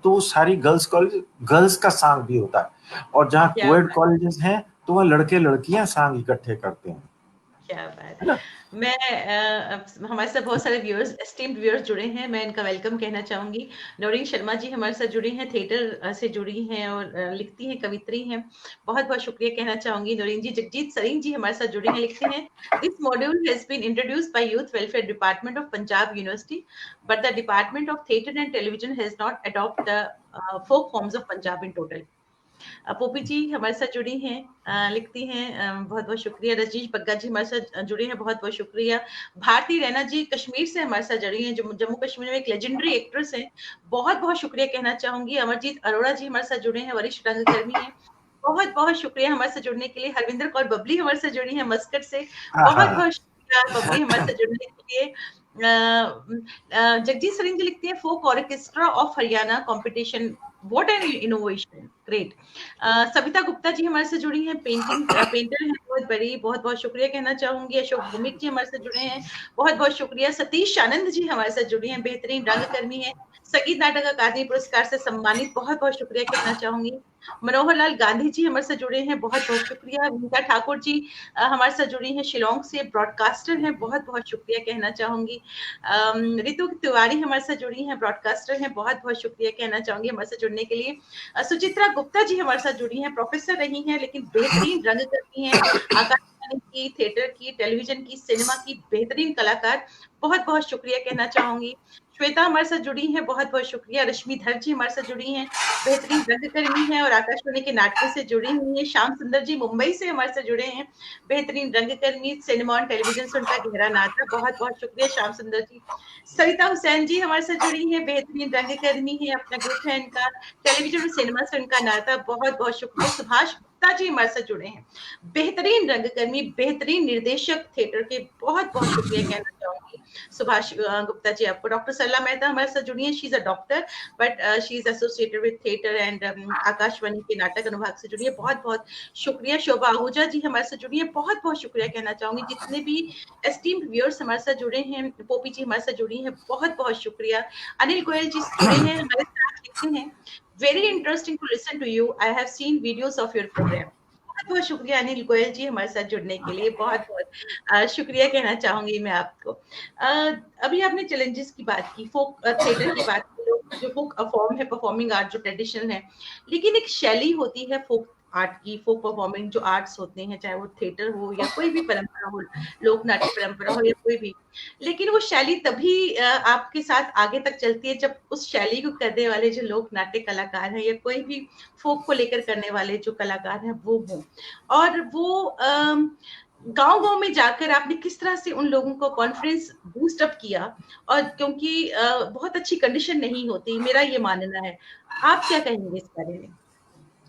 तो वो सारी गर्ल्स कॉलेज गर्ल्स का सांग भी होता है. और जहाँ क्या कोएड कॉलेजेस हैं, तो वहाँ लड़के लड़कियां सांग इकट्ठे करते हैं, क्या बात! है ना. मैं हमारे साथ बहुत सारे व्यूअर्स, एस्टीम्ड व्यूअर्स जुड़े हैं, मैं इनका वेलकम कहना चाहूँगी। नौरीन शर्मा जी हमारे साथ जुड़ी हैं, थिएटर से जुड़ी हैं और लिखती हैं, कवित्री हैं। बहुत-बहुत शुक्रिया कहना चाहूँगी नौरीन जी। जगजीत सरीन जी हमारे साथ जुड़ी हैं, लिखते हैं, "this module has been introduced by youth welfare department of Punjab university, but the department of theatre and television has not adopt the folk forms of Punjab in total." Poppy ji हमारे साथ जुड़ी हैं, लिखती हैं, बहुत-बहुत शुक्रिया। रजनीश बग्गा जी हमारे साथ जुड़े हैं, बहुत-बहुत शुक्रिया। भारती रैना जी कश्मीर से हमारे साथ जुड़ी हैं, जो जम्मू कश्मीर में एक लेजेंडरी एक्ट्रेस हैं, बहुत-बहुत शुक्रिया कहना चाहूँगी। अमरजीत अरोड़ा जी हमारे साथ जुड़े हैं, वरिष्ठ रंगकर्मी हैं, बहुत-बहुत शुक्रिया हमारे साथ जुड़ने के लिए। हरविंदर कौर बबली हमारे साथ जुड़ी हैं मस्कट से, हाँ हाँ हाँ. बहुत-बहुत शुक्रिया बबली हमारे साथ जुड़ने के लिए। जगजीत सरीन जी लिखती हैं, "folk orchestra of Haryana competition, what an innovation, great." Savita Gupta ji हमारे से जुड़ी हैं, पेंटर हैं बहुत बड़ी, बहुत-बहुत शुक्रिया कहना चाहूँगी। अशोक भौमिक जी हमारे साथ जुड़े हैं, बहुत-बहुत शुक्रिया। सतीश आनंद जी हमारे साथ जुड़ी हैं, बेहतरीन रंगकर्मी हैं, संगीत नाटक अकादमी पुरस्कार से सम्मानित, बहुत-बहुत शुक्रिया कहना चाहूँगी। मनोहर लाल गांधी जी हमारे से जुड़े हैं, बहुत-बहुत शुक्रिया। विनीता ठाकुर जी हमारे साथ जुड़ी हैं, शिलांग से ब्रॉडकास्टर हैं, बहुत-बहुत शुक्रिया कहना चाहूँगी। रितु तिवारी हमारे साथ जुड़ी हैं, ब्रॉडकास्टर हैं, बहुत-बहुत शुक्रिया कहना चाहूँगी हमारे साथ जुड़ने के लिए। सुचित्रा गुप्ता जी हमारे साथ जुड़ी हैं, प्रोफेसर रही हैं लेकिन बेहतरीन रंगकर्मी हैं, आकाशवाणी की, थिएटर की, टेलीविजन की, सिनेमा की बेहतरीन कलाकार, बहुत-बहुत शुक्रिया कहना चाहूँगी। श्वेता हमारे साथ जुड़ी हैं, बहुत-बहुत शुक्रिया। रश्मि धर जी हमारे साथ जुड़ी हैं, बेहतरीन रंगकर्मी हैं और आकाशवाणी के नाटकों से जुड़ी हुई हैं। श्याम सुंदर जी मुंबई से हमारे साथ जुड़े हैं, बेहतरीन रंगकर्मी, सिनेमा और टेलीविज़न से उनका गहरा नाता। बहुत-बहुत शुक्रिया श्याम सुंदर जी। सविता हुसैन जी हमारे साथ जुड़ी हैं, बेहतरीन रंगकर्मी हैं, अपना ग्रुप है इनका, टेलीविज़न और सिनेमा से उनका नाता। बहुत-बहुत शुक्रिया। सुभाष गुप्ता जी हमारे साथ जुड़े हैं, बेहतरीन रंगकर्मी, बेहतरीन निर्देशक थिएटर के। बहुत-बहुत शुक्रिया कहना चाहूँगी सुभाष गुप्ता जी आपको। डॉक्टर सरला मेहता हमारे साथ जुड़ी हैं, she is a doctor but she is associated with theatre and Akashvani के नाटक अनुभाग से जुड़ी है। बहुत-बहुत शुक्रिया। शोभा आहूजा जी हमारे साथ जुड़ी हैं, बहुत-बहुत शुक्रिया कहना चाहूँगी। जितने भी एस्टीम्ड व्यूअर्स हमारे साथ जुड़े हैं, पोपी जी हमारे साथ जुड़ी हैं, बहुत-बहुत शुक्रिया। अनिल गोयल जी जुड़े हैं, हमारे साथ लिखते हैं, very interesting to listen to you, I have seen videos of your programme. बहुत-बहुत शुक्रिया अनिल गोयल जी हमारे साथ जुड़ने के लिए, बहुत-बहुत शुक्रिया कहना चाहूँगी मैं आपको। अभी आपने चैलेंजेस की बात की, फोक थिएटर की बात की, जो फोक फॉर्म है, परफॉर्मिंग आर्ट जो ट्रेडिशन है, लेकिन एक शैली होती है फोक आर्ट की, फोक परफॉर्मिंग जो आर्ट्स होते हैं, चाहे वो थिएटर हो या कोई भी परंपरा हो, लोक नाट्य परंपरा हो या कोई भी, लेकिन वो शैली तभी आपके साथ आगे तक चलती है जब उस शैली को करने वाले जो लोक नाट्य कलाकार हैं या कोई भी फोक को लेकर करने वाले जो कलाकार हैं वो हों। और वो गाँव-गाँव में जाकर आपने किस तरह से उन लोगों को कॉन्फिडेंस बूस्ट अप किया, और क्योंकि बहुत अच्छी कंडीशन नहीं होती, मेरा ये मानना है। आप क्या कहेंगे इस बारे में?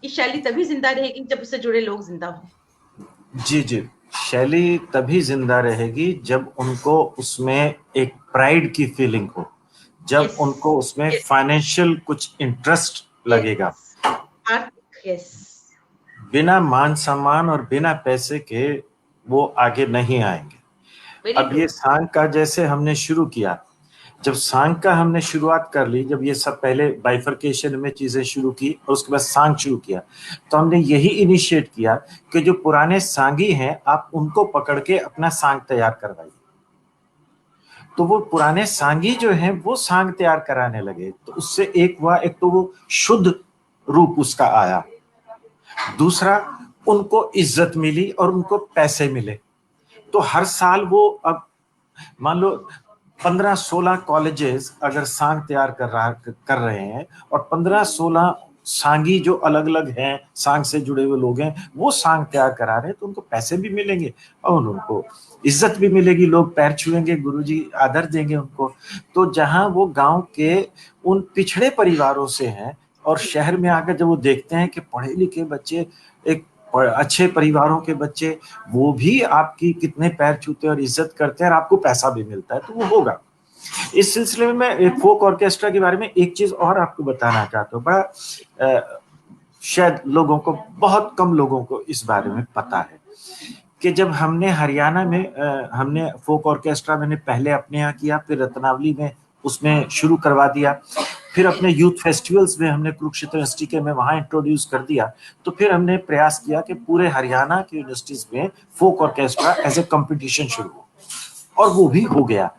ये शैली तभी ज़िंदा रहेगी जब उससे जुड़े लोग ज़िंदा हों। जी, जी। शैली तभी ज़िंदा रहेगी जब उनको उसमें एक प्राइड की फीलिंग हो, जब यस, उनको उसमें यस, फाइनेंशियल कुछ इंटरेस्ट लगेगा। यस, आर्थिक, यस। बिना मान-सम्मान और बिना पैसे के वो आगे नहीं आएँगे। वेरी अब ट्रू। ये सांग का जैसे हमने शुरू किया, जब सांग का हमने शुरुआत कर ली, जब ये सब पहले बाइफरकेशन में चीज़ें शुरू की और उसके बाद सांग शुरू किया, तो हमने यही इनिशिएट किया कि जो पुराने सांगी हैं, आप उनको पकड़ के अपना सांग तैयार करवाइए। तो वो पुराने सांगी जो हैं, वो सांग तैयार कराने लगे। तो उससे एक हुआ, एक तो वो शुद्ध रूप उसका आया। दूसरा, उनको इज्जत मिली और उनको पैसे मिले। तो हर साल वो, अब मान लो 15-16 कॉलेजेस अगर सांग तैयार कर रहे हैं और 15-16 सांगी जो अलग-अलग हैं, सांग से जुड़े हुए लोग हैं, वो सांग तैयार करा रहे हैं, तो उनको पैसे भी मिलेंगे और उनको इज्जत भी मिलेगी, लोग पैर छुएंगे, गुरुजी आदर देंगे उनको। तो जहाँ वो गाँव के उन पिछड़े परिवारों से हैं और शहर में आकर जब वो देखते हैं कि पढ़े लिखे बच्चे, एक अच्छे परिवारों के बच्चे, वो भी आपकी कितने पैर छूते हैं और इज्जत करते हैं और आपको पैसा भी मिलता है, तो वो होगा। इस सिलसिले में मैं एक फोक ऑर्केस्ट्रा के बारे में एक चीज और आपको बताना चाहता हूँ। शायद लोगों को, बहुत कम लोगों को इस बारे में पता है कि जब हमने हरियाणा में हमने फोक ऑर्केस्ट्रा मैंने पहले अपने यहाँ किया, फिर रत्नावली में उसमें शुरू करवा दिया, फिर अपने यूथ फेस्टिवल्स में हमने कुरुक्षेत्र यूनिवर्सिटी के में वहां इंट्रोड्यूस कर दिया। तो फिर हमने प्रयास किया कि पूरे हरियाणा की यूनिवर्सिटीज में फोक ऑर्केस्ट्रा एज ए कंपटीशन शुरू हो, और वो भी हो गया।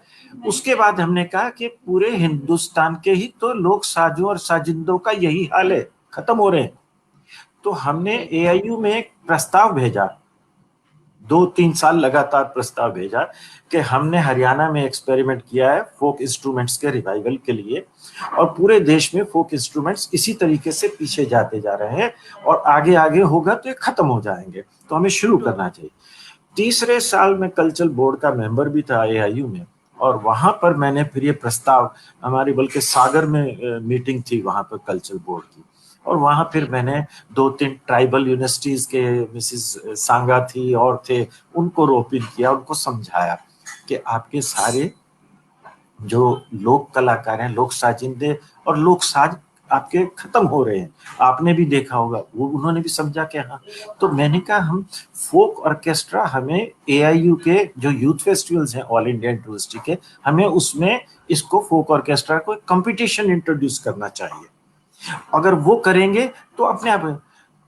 उसके बाद हमने कहा कि पूरे हिंदुस्तान के ही तो लोक साजों और साजिंदों का यही हाल है, खत्म हो रहे हैं। तो हमने एआईयू में एक प्रस्ताव भेजा, 2-3 साल लगातार प्रस्ताव भेजा कि हमने हरियाणा में एक्सपेरिमेंट किया है फोक इंस्ट्रूमेंट्स के रिवाइवल के लिए, और पूरे देश में फोक इंस्ट्रूमेंट्स इसी तरीके से पीछे जाते जा रहे हैं और आगे आगे होगा तो ये खत्म हो जाएंगे, तो हमें शुरू करना चाहिए। तीसरे साल में कल्चरल बोर्ड का मेंबर भी था एआईयू में, और वहां पर मैंने फिर ये प्रस्ताव, हमारी बल्कि सागर में मीटिंग थी वहां पर कल्चरल बोर्ड की, और वहां फिर मैंने 2-3 ट्राइबल यूनिवर्सिटीज के, मिसिस सांगा थी और थे, उनको रोप इन किया, उनको समझाया कि आपके सारे जो लोक कलाकार हैं, लोक साजिंदे और लोक साज आपके खत्म हो रहे हैं। आपने भी देखा होगा, वो उन्होंने भी समझा कि हाँ। तो मैंने कहा हम फोक ऑर्केस्ट्रा, हमें एआईयू के जो यूथ फेस्टिवल्स हैं ऑल इंडिया यूनिवर्सिटी के, हमें उसमें इसको फोक ऑर्केस्ट्रा को कंपटीशन इंट्रोड्यूस करना चाहिए। अगर वो करेंगे तो अपने आप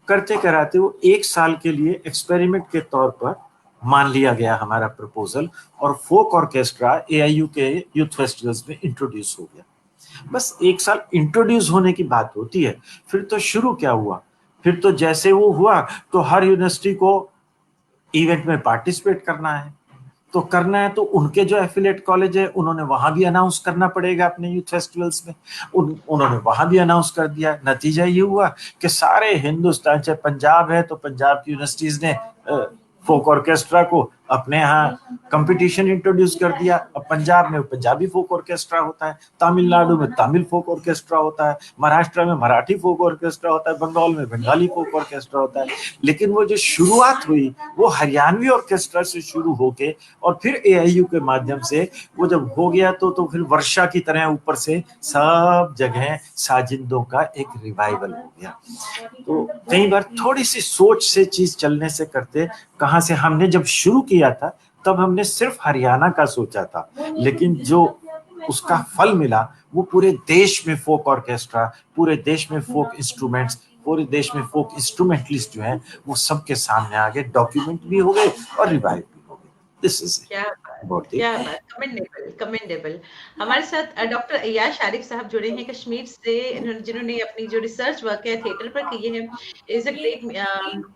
करते कराते वो एक साल के लिए एक्सपेरिमेंट के तौर पर मान लिया गया हमारा प्रपोजल, और फोक ऑर्केस्ट्रा एआईयू के यूथ फेस्टिवल्स में इंट्रोड्यूस हो गया। बस एक साल इंट्रोड्यूस होने की बात होती है, फिर तो शुरू क्या हुआ, फिर तो जैसे वो हुआ तो हर यूनिवर्सिटी को इवेंट में पार्टिसिपेट करना है, तो करना है तो उनके जो एफिलिएट कॉलेज है उन्होंने वहां भी अनाउंस करना पड़ेगा अपने यूथ फेस्टिवल्स में। उन्होंने वहां भी अनाउंस कर दिया। नतीजा ये हुआ कि सारे हिंदुस्तान, चाहे पंजाब है तो पंजाब की यूनिवर्सिटीज ने फोक ऑर्केस्ट्रा को अपने यहाँ कंपटीशन इंट्रोड्यूस कर दिया। अब पंजाब में पंजाबी फोक ऑर्केस्ट्रा होता है, तमिलनाडु में तमिल फोक ऑर्केस्ट्रा होता है, महाराष्ट्र में मराठी फोक ऑर्केस्ट्रा होता है, बंगाल में बंगाली फोक ऑर्केस्ट्रा होता है। लेकिन वो जो शुरुआत हुई वो हरियाणवी ऑर्केस्ट्रा से शुरू होके और फिर एआईयू के माध्यम से वो जब हो गया तो फिर वर्षा की तरह ऊपर से सब जगह साजिंदों का एक रिवाइवल हो गया। तो कई बार थोड़ी सी सोच से चीज चलने से करते, कहां से हमने जब शुरू किया था तब हमने सिर्फ हरियाणा का सोचा था, लेकिन जो उसका फल मिला वो पूरे देश में फोक ऑर्केस्ट्रा, पूरे देश में फोक इंस्ट्रूमेंट्स, पूरे देश में फोक इंस्ट्रूमेंटलिस्ट जो है वो सबके सामने आ गए, डॉक्यूमेंट भी हो गए और रिवाइव भी हो गए। दिस इज क्या बात, बहुत क्या बात, कमेंडेबल, कमेंडेबल। हमारे साथ डॉक्टर अय्याज आरिफ साहब जुड़े हैं कश्मीर से, जिन्होंने अपनी जो रिसर्च वर्क है थिएटर पर की है, इज अ ग्रेट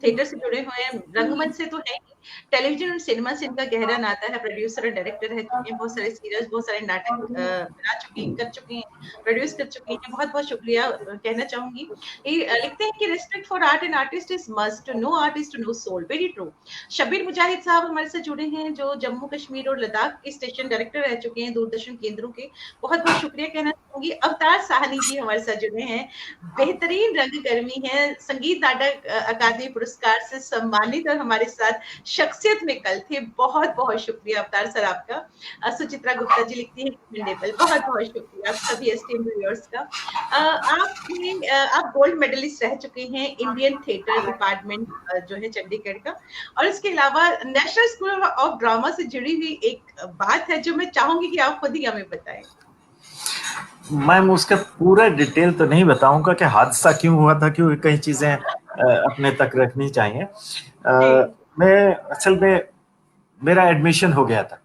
थिएटर से जुड़े हुए हैं, रंगमंच से तो है ही, टेलीविजन और सिनेमा से इनका गहरा नाता है, प्रोड्यूसर और डायरेक्टर रह चुके हैं, बहुत सारे सीरियल्स, बहुत सारे नाटक बना चुके हैं, कर चुके हैं, प्रोड्यूस कर चुके हैं। बहुत बहुत शुक्रिया कहना चाहूंगी। ये लिखते हैं कि respect for art and artist is must, no artist no soul, very true. Shabbir Mujahid Sahab हमारे साथ जुड़े हैं, जो जम्मू कश्मीर और लद्दाख के स्टेशन डायरेक्टर रह चुके हैं दूरदर्शन केंद्रों के, बहुत बहुत शुक्रिया कहना चाहूंगी। अवतार साहनी जी हमारे साथ जुड़े हैं, बेहतरीन रंगकर्मी हैं, संगीत नाटक अकादमी पुरस्कार से सम्मानित और हमारे साथ शख्सियत में कल थे। बहुत बहुत शुक्रिया अवतार सर आपका। सुचित्रा गुप्ता जी लिखती हैं कमेंडेबल, बहुत बहुत शुक्रिया आप सभी एसटीएम व्यूअर्स का। आप गोल्ड मेडलिस्ट रह चुके हैं इंडियन थिएटर डिपार्टमेंट जो है चंडीगढ़ का, और इसके अलावा नेशनल स्कूल ऑफ ड्रामा से जुड़ी हुई एक बात है जो मैं चाहूंगी कि आप खुद ही हमें बताएं। मैम उसका पूरा डिटेल तो नहीं बताऊंगा कि हादसा क्यों हुआ था, क्योंकि कई चीजें अपने तक रखनी चाहिए। मैं असल में मेरा एडमिशन हो गया था,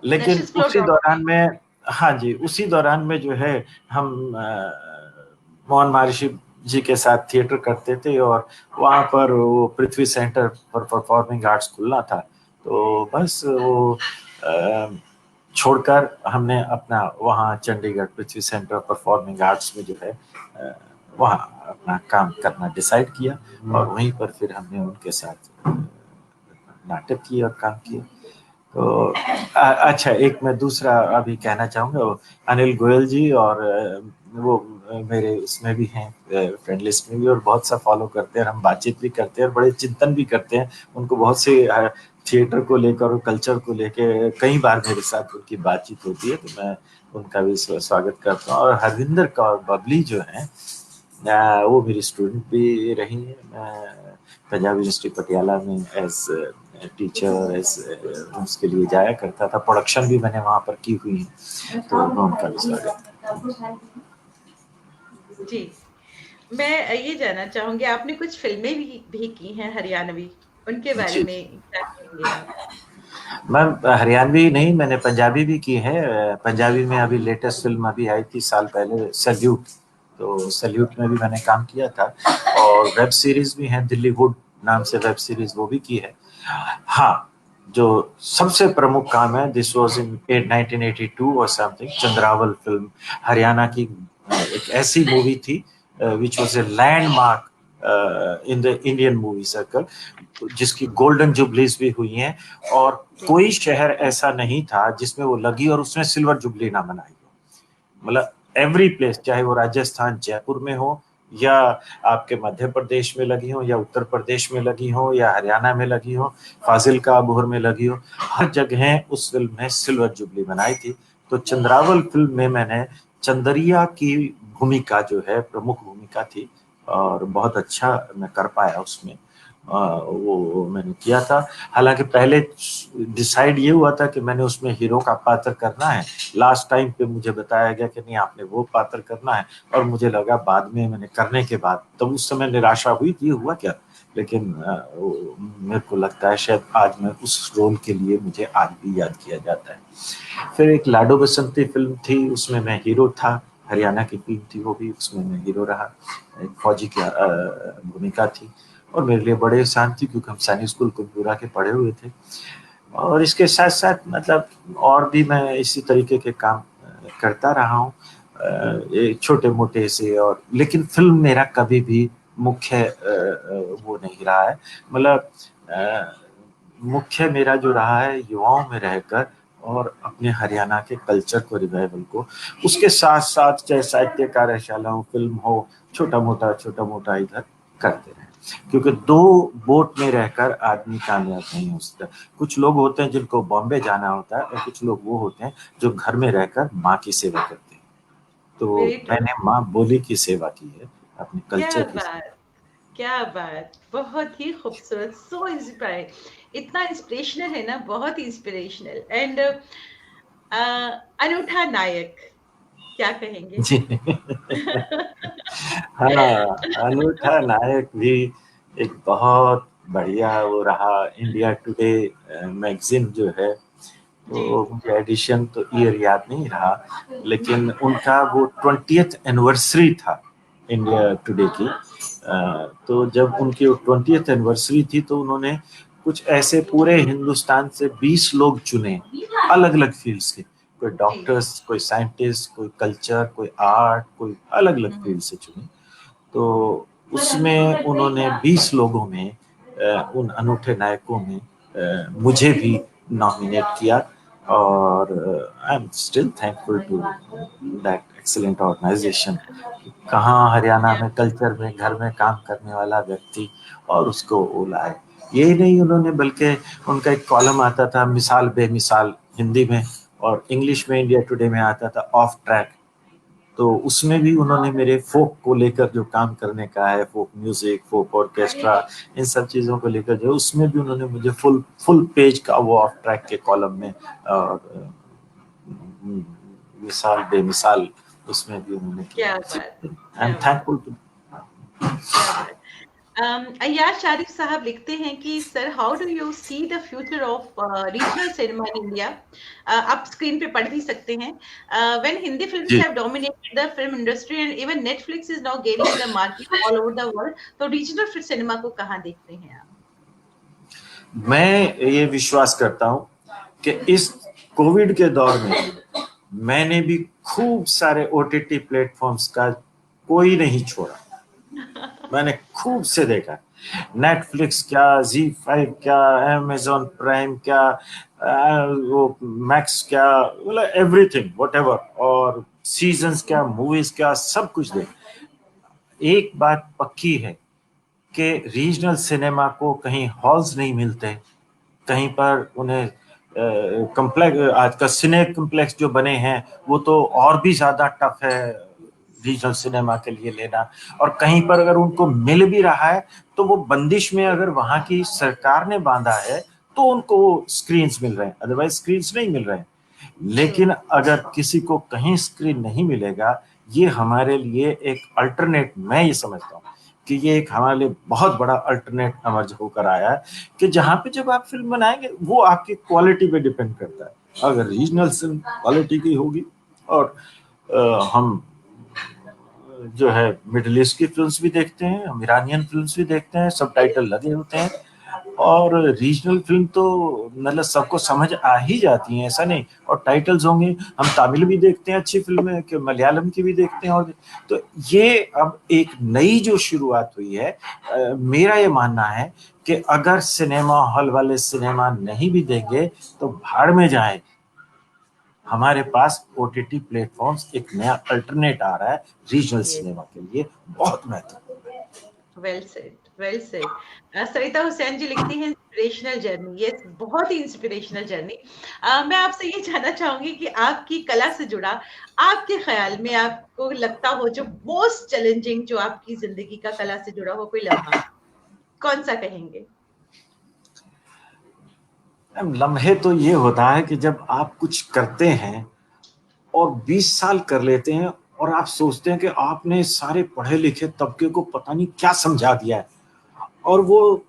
लेकिन उसी दौरान में, हाँ जी, उसी दौरान में जो है हम मोहन महर्षि जी के साथ थिएटर करते थे और वहाँ पर वो पृथ्वी सेंटर फॉर परफॉर्मिंग आर्ट्स खुलना था। तो बस वो छोड़कर हमने अपना वहाँ चंडीगढ़ पृथ्वी सेंटर ऑफ परफॉर्मिंग आर्ट्स में जो है वहाँ अपना काम करना डिसाइड किया और वहीं पर फिर हमने उनके साथ नाटक किया और काम किया। तो अच्छा, एक मैं दूसरा अभी कहना चाहूँगा, अनिल गोयल जी और वो मेरे उसमें भी हैं, फ्रेंड लिस्ट में भी, और बहुत सा फॉलो करते हैं, हम बातचीत भी करते हैं और बड़े चिंतन भी करते हैं। उनको बहुत से थिएटर को लेकर और कल्चर को लेकर कई बार मेरे साथ उनकी बातचीत होती है, तो मैं उनका भी स्वागत करता हूँ। और हरविंदर कौर बबली जो है वो मेरी स्टूडेंट भी रही है। मैं पंजाब यूनिवर्सिटी पटियाला में एज टीचर एज उसके लिए जाया करता था, प्रोडक्शन भी मैंने वहाँ पर की हुई है, तो मैं उनका भी स्वागत। जी, मैं ये जानना चाहूंगी, आपने कुछ फिल्में भी की हैं हरियाणवी, उनके बारे में क्या कहेंगे आप? मैम हरियाणवी नहीं, मैंने पंजाबी भी की है। पंजाबी में अभी लेटेस्ट फिल्म अभी आई थी साल पहले, सैल्यूट, तो सैल्यूट में भी मैंने काम किया था। और वेब सीरीज भी है, दिल्ली वुड नाम से वेब सीरीज, वो भी की है। हाँ, जो सबसे प्रमुख काम है, दिस वाज इन 1982 और समथिंग, चंद्रावल फिल्म, हरियाणा की एक ऐसी मूवी थी which was a landmark in the Indian movie circle, जिसकी गोल्डन जुबलीज भी हुई हैं, और कोई शहर ऐसा नहीं था जिसमें वो लगी और उसने सिल्वर जुबली ना मनाई हो। मतलब एवरी प्लेस, चाहे वो राजस्थान जयपुर में हो, या आपके मध्य प्रदेश में लगी हो, या उत्तर प्रदेश में लगी हो, या हरियाणा में लगी हो, फाजिलका अबोहर में लगी हो, हर जगह उस फिल्म ने सिल्वर जुबली बनाई थी। तो चंद्रावल फिल्म में मैंने चंदरिया की भूमिका जो है, प्रमुख भूमिका थी, और बहुत अच्छा मैं कर पाया उसमें। वो मैंने किया था। हालांकि पहले डिसाइड ये हुआ था कि मैंने उसमें हीरो का पात्र करना है, लास्ट टाइम पे मुझे बताया गया कि नहीं आपने वो पात्र करना है, और मुझे लगा बाद में मैंने करने के बाद तब उस समय निराशा हुई कि हुआ क्या, लेकिन मेरे को लगता है शायद आज मैं उस रोल के लिए मुझे आज भी याद किया जाता है। फिर एक लाडो बसंती फिल्म थी, उसमें मैं हीरो था, हरियाणा की फिल्म थी वो भी, उसमें मैं हीरो रहा, एक फौजी की भूमिका थी, और मेरे लिए बड़े आसान थी क्योंकि हम सैनिक स्कूल कुनपुरा के पढ़े हुए थे। और इसके साथ साथ मतलब और भी मैं इसी तरीके के काम करता रहा हूँ, छोटे मोटे से, और लेकिन फिल्म मेरा कभी भी मुख्य वो नहीं रहा है। मतलब मुख्य मेरा जो रहा है युवाओं में रहकर और अपने हरियाणा के कल्चर को, रिवाइवल को, उसके साथ साथ चाहे साहित्य कार्यशाला हो, फिल्म हो, छोटा मोटा इधर करते रहे। क्योंकि दो बोट में रहकर आदमी कामयाब नहीं हो सकता। कुछ लोग होते हैं जिनको बॉम्बे जाना होता है, और कुछ लोग वो होते हैं जो घर में रहकर माँ की सेवा करते हैं। तो वेरी ट्रू। मैंने माँ बोली की सेवा की है, अपने क्या कल्चर की सेवा। बात, क्या बात, बहुत ही खूबसूरत, सो इंस्पायर्ड, इतना इंस्पिरेशनल है ना, बहुत ही इंस्पिरेशनल। एंड अनूठा नायक, क्या कहेंगे? जी। हाँ, अनूठा नायक भी एक बहुत बढ़िया वो रहा। इंडिया टुडे मैगजीन जो है, जी। तो मुझे एडिशन तो ईयर याद नहीं रहा, लेकिन उनका वो 20th एनिवर्सरी था इंडिया टुडे की। तो जब उनकी 20th एनिवर्सरी थी तो उन्होंने कुछ ऐसे पूरे हिंदुस्तान से 20 लोग चुने, अलग अलग फील्ड्स के। कोई जी। डॉक्टर्स, कोई साइंटिस्ट, कोई कल्चर, कोई आर्ट, कोई अलग अलग हम्म। फील्ड से चुने। तो उसमें उन्होंने 20 लोगों में, उन अनूठे नायकों में मुझे भी नॉमिनेट किया। और I am still thankful to that excellent organisation. कहाँ हरियाणा क्या में कल्चर में घर में काम करने वाला व्यक्ति, और उसको वो लाए। यही नहीं उन्होंने, बल्कि उनका एक कॉलम आता था मिसाल बेमिसाल हिंदी में, और इंग्लिश में इंडिया टुडे में आता था ऑफ ट्रैक। तो उसमें भी उन्होंने मेरे फोक को लेकर जो काम करने का है, फोक म्यूजिक, फोक ऑर्केस्ट्रा, इन सब चीज़ों को लेकर जो, उसमें भी उन्होंने मुझे फुल फुल पेज का वो ऑफ ट्रैक के कॉलम में, और मिसाल बेमिसाल उसमें भी उन्होंने किया। क्या बात, आई एम क्या बात, थैंकफुल टू। क्या बात। अय्याज शारिक साहब लिखते हैं कि sir, how do you see the future of regional cinema in India? आप स्क्रीन पे पढ़ भी सकते हैं। When Hindi films ji, have dominated the film industry and even Netflix is now gaining the market all over the world, तो regional फिर cinema को कहाँ देखते हैं आप? मैं ये विश्वास करता हूँ कि इस कोविड के दौर में मैंने भी खूब सारे ओटीटी प्लेटफॉर्म्स का कोई नहीं छोड़ा। मैंने खूब से देखा। नेटफ्लिक्स क्या, जी5 क्या, अमेजॉन प्राइम क्या, वो मैक्स क्या, मतलब एवरीथिंग वट एवर, और सीजन्स क्या, मूवीज क्या, सब कुछ देख। एक बात पक्की है कि रीजनल सिनेमा को कहीं हॉल्स नहीं मिलते, कहीं पर उन्हें कम्प्लेक्स, आज का सिने कम्प्लेक्स जो बने हैं वो तो और भी ज्यादा टफ है रीजनल सिनेमा के लिए लेना। और कहीं पर अगर उनको मिल भी रहा है तो वो बंदिश में, अगर वहां की सरकार ने बांधा है तो उनको वो स्क्रीन मिल रहे हैं, अदरवाइज स्क्रीन नहीं मिल रहे हैं। ट्रू। लेकिन अगर किसी को कहीं स्क्रीन नहीं मिलेगा, ये हमारे लिए एक अल्टरनेट, मैं ये समझता हूँ कि ये एक हमारे लिए बहुत बड़ा अल्टरनेट एमर्ज होकर आया है, कि जहां पे जब आप फिल्म बनाएंगे वो आपकी क्वालिटी पे डिपेंड करता है। अगर रीजनल फिल्म क्वालिटी की होगी, और हम जो है मिडिल ईस्ट की फिल्म्स भी देखते हैं, हम ईरानियन फिल्म्स भी देखते हैं, सब टाइटल लगे होते हैं। और रीजनल फिल्म तो मतलब सबको समझ आ ही जाती हैं, ऐसा नहीं। और टाइटल्स होंगे, हम तमिल भी देखते हैं अच्छी फिल्में, कि मलयालम की भी देखते हैं। और तो ये अब एक नई जो शुरुआत हुई है, मेरा ये मानना है कि अगर सिनेमा हॉल वाले सिनेमा नहीं भी देंगे तो भाड़ में जाए, हमारे पास ओटीटी प्लेटफॉर्म्स एक नया अल्टरनेट आ रहा है रीजनल यस। सिनेमा के लिए, बहुत महत्वपूर्ण। Well said, well said. Sarita Hussain ji लिखती हैं इंस्पिरेशनल जर्नी, यस, बहुत ही इंस्पिरेशनल जर्नी। मैं आपसे ये जानना चाहूंगी कि आपकी कला से जुड़ा, आपके ख्याल में आपको लगता हो जो मोस्ट चैलेंजिंग, जो आपकी जिंदगी का कला से जुड़ा हो कोई लम्हा, कौन सा कहेंगे? लम्हे तो ये होता है कि जब आप कुछ करते हैं और 20 साल कर लेते हैं, और आप सोचते हैं कि आपने सारे पढ़े लिखे तबके को पता नहीं क्या समझा दिया है, और वो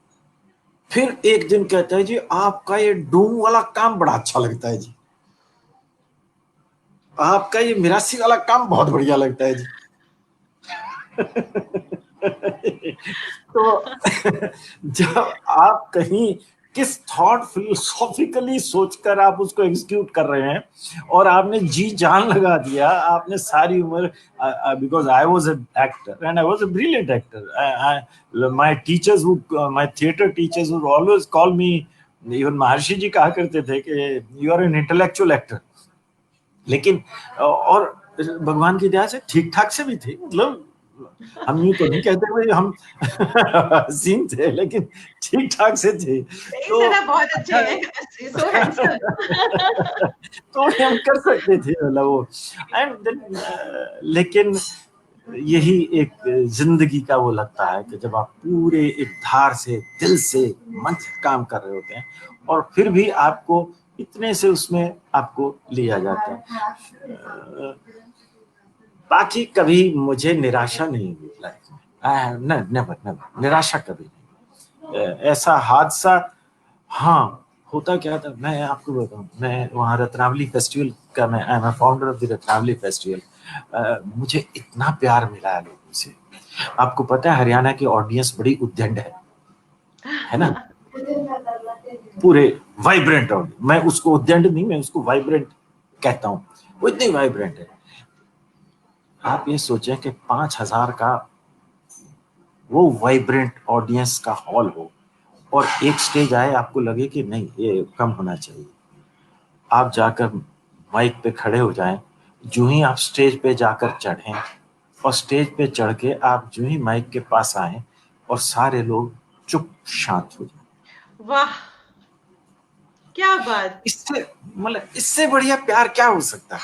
फिर एक दिन कहता है जी आपका ये डूम वाला काम बड़ा अच्छा लगता है जी, आपका ये मिरासी वाला काम बहुत बढ़िया लगता है जी। तो जब आप कहीं किस थॉट फिलोसॉफिकली सोचकर आप उसको एग्जीक्यूट कर रहे हैं, और आपने जी जान लगा दिया, आपने सारी उम्र, because I was an actor and I was a brilliant actor, my teachers would my theatre teachers would always call me, even Maharshi ji कहा करते थे कि you are an intellectual actor. लेकिन और भगवान की दया से ठीक ठाक से भी थे, मतलब हम यूं तो नहीं कहते भाई हम हसीन थे, लेकिन ठीक ठाक से थे। नहीं तो सर, आप बहुत अच्छे अच्छा हैं, सो हैंडसम। तो हम कर सकते थे, मतलब वो एंड देन, लेकिन यही एक जिंदगी का वो लगता है कि जब आप पूरे एक धार से, दिल से, मन से काम कर रहे होते हैं, और फिर भी आपको इतने से उसमें आपको लिया जाता है। बाकी कभी मुझे निराशा नहीं हुई लाइफ में, नेवर नेवर, निराशा कभी नहीं। ऐसा हादसा, हाँ, होता क्या था मैं आपको बताऊं, मैं वहाँ रत्नावली फेस्टिवल का, मैं I am founder of the Ratnavali festival, मुझे इतना प्यार मिला है लोगों से। आपको पता है हरियाणा की ऑडियंस बड़ी उद्दंड है ना, पूरे वाइब्रेंट ऑडियंस, मैं उसको उद्दंड नहीं, मैं उसको वाइब्रेंट कहता हूँ, वो इतनी वाइब्रेंट है। आप ये सोचें कि 5,000 का वो वाइब्रेंट ऑडियंस का हॉल हो, और एक स्टेज आए आपको लगे कि नहीं ये कम होना चाहिए, आप जाकर माइक पे खड़े हो जाएं, जो ही आप स्टेज पे जाकर चढ़ें, और स्टेज पे चढ़ के आप जो ही माइक के पास आए, और सारे लोग चुप शांत हो जाए, वाह, क्या बात। इससे, मतलब इससे बढ़िया प्यार क्या हो सकता है,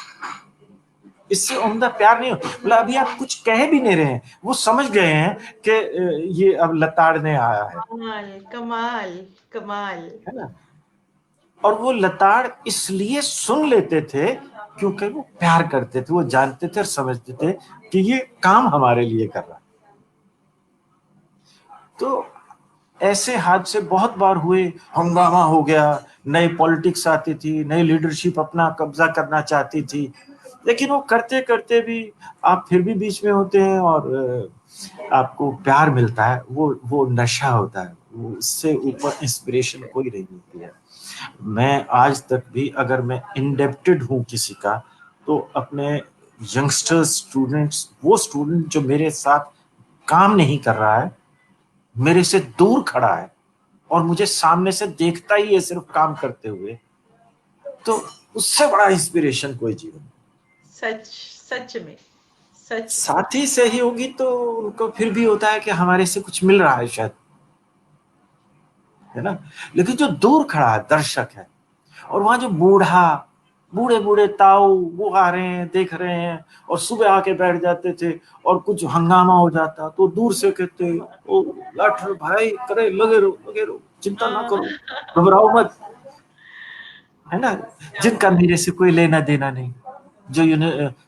इससे उम्दा प्यार नहीं हो, मतलब अभी आप कुछ कह भी नहीं रहे हैं, वो समझ गए हैं कि ये अब लताड़ने आया कमाल कमाल कमाल। है ना। और वो लताड़ इसलिए सुन लेते थे क्योंकि वो प्यार करते थे, वो जानते थे और समझते थे कि ये काम हमारे लिए कर रहा है। तो ऐसे हादसे बहुत बार हुए, हंगामा हो गया, नई पॉलिटिक्स आती थी, नई लीडरशिप अपना कब्जा करना चाहती थी, लेकिन वो करते करते भी आप फिर भी बीच में होते हैं, और आपको प्यार मिलता है, वो नशा होता है, वो उससे ऊपर इंस्पिरेशन कोई नहीं होती है। मैं आज तक भी अगर मैं इंडेप्टेड हूँ किसी का, तो अपने यंगस्टर्स, स्टूडेंट्स, वो स्टूडेंट जो मेरे साथ काम नहीं कर रहा है, मेरे से दूर खड़ा है, और मुझे सामने से देखता ही है सिर्फ काम करते हुए, तो उससे बड़ा इंस्पिरेशन कोई जीवन में। सच, सच में, सच में। साथी सही होगी तो उनको फिर भी होता है कि हमारे से कुछ मिल रहा है शायद, है ना। लेकिन जो दूर खड़ा है, दर्शक है, और वहां जो बूढ़े बूढ़े ताऊ वो आ रहे हैं, देख रहे हैं, और सुबह आके बैठ जाते थे, और कुछ हंगामा हो जाता तो दूर से कहते, ओ लाठर भाई, करे लगे रहो, चिंता ना करो, घबराओ मत, है ना। जिनका मेरे से कोई लेना देना नहीं, जो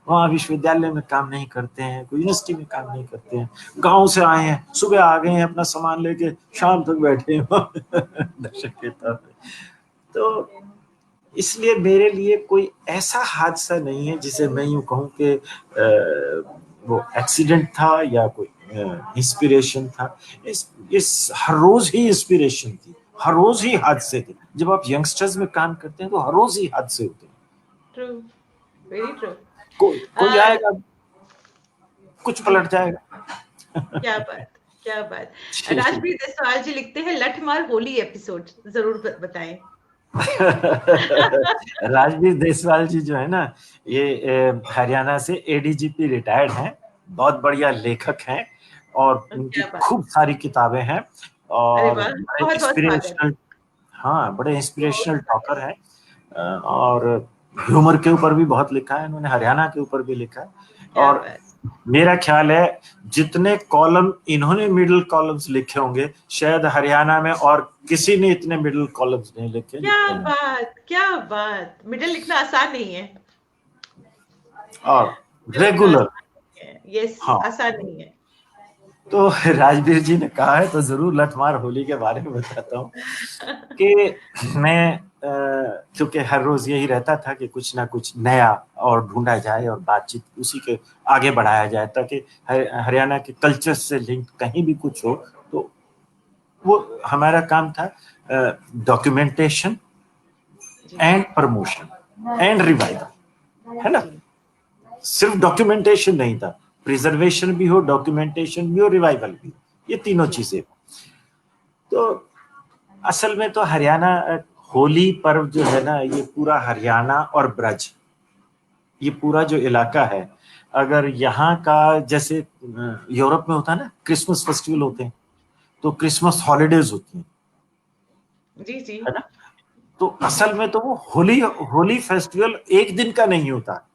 वहाँ विश्वविद्यालय में काम नहीं करते हैं, कोई यूनिवर्सिटी में काम नहीं करते हैं, गांव से आए हैं, सुबह आ गए हैं अपना सामान लेके, शाम तक बैठे हैं दर्शक के तौर पे। तो इसलिए मेरे लिए कोई ऐसा हादसा नहीं है जिसे मैं यूं कहूं कि वो एक्सीडेंट था या कोई इंस्पिरेशन था। इस हर रोज ही इंस्पिरेशन थी, हर रोज ही हादसे थे। जब आप यंगस्टर्स में काम करते हैं तो हर रोज ही हादसे होते हैं। True, very true. कोई आएगा, कुछ जी, पलट जाएगा। क्या बात, क्या बात। जी। राजवीर देसवाल जी लिखते हैं, लठ मार होली एपिसोड जरूर बताएं। राजवीर देसवाल जी जो है ना, ये हरियाणा से एडीजीपी रिटायर्ड हैं, बहुत बढ़िया लेखक हैं, और उनकी क्या बात। खूब सारी किताबें हैं, अरे और वाह, बड़े बहुत बहुत स्वागत। इंस्पिरेशनल, हाँ बड़े इंस्पिरेशनल टॉकर हैं। और ह्यूमर के ऊपर भी बहुत लिखा है उन्होंने, हरियाणा के ऊपर भी लिखा है। क्या और बात। मेरा ख्याल है जितने कॉलम इन्होंने मिडिल कॉलम्स लिखे होंगे, शायद हरियाणा में और किसी ने इतने मिडिल कॉलम्स नहीं लिखे क्या जितने इन्होंने। बात, क्या बात। मिडिल लिखना आसान नहीं है। और मिडिल लिखना रेगुलर, आसान नहीं है, यस, हाँ। आसान नहीं है। तो राजवीर जी ने कहा है तो जरूर लठमार होली के बारे में बताता हूँ कि मैं क्योंकि हर रोज यही रहता था कि कुछ ना कुछ नया और ढूंढा जाए, और बातचीत उसी के आगे बढ़ाया जाए, ताकि हरियाणा के कल्चर से लिंक कहीं भी कुछ हो, तो वो हमारा काम था। डॉक्यूमेंटेशन जी एंड प्रमोशन एंड रिवाइवल, है ना। जी सिर्फ डॉक्यूमेंटेशन नहीं था, प्रिजर्वेशन भी हो, डॉक्यूमेंटेशन भी हो, रिवाइवल भी, ये तीनों जी चीजें। तो असल में तो हरियाणा होली पर्व जो है ना, ये पूरा हरियाणा और ब्रज, ये पूरा जो इलाका है, अगर यहाँ का जैसे यूरोप में होता है ना क्रिसमस फेस्टिवल होते हैं, तो क्रिसमस हॉलीडेज होती हैं, जी जी है ना। तो जी असल में तो वो होली होली फेस्टिवल एक दिन का नहीं होता,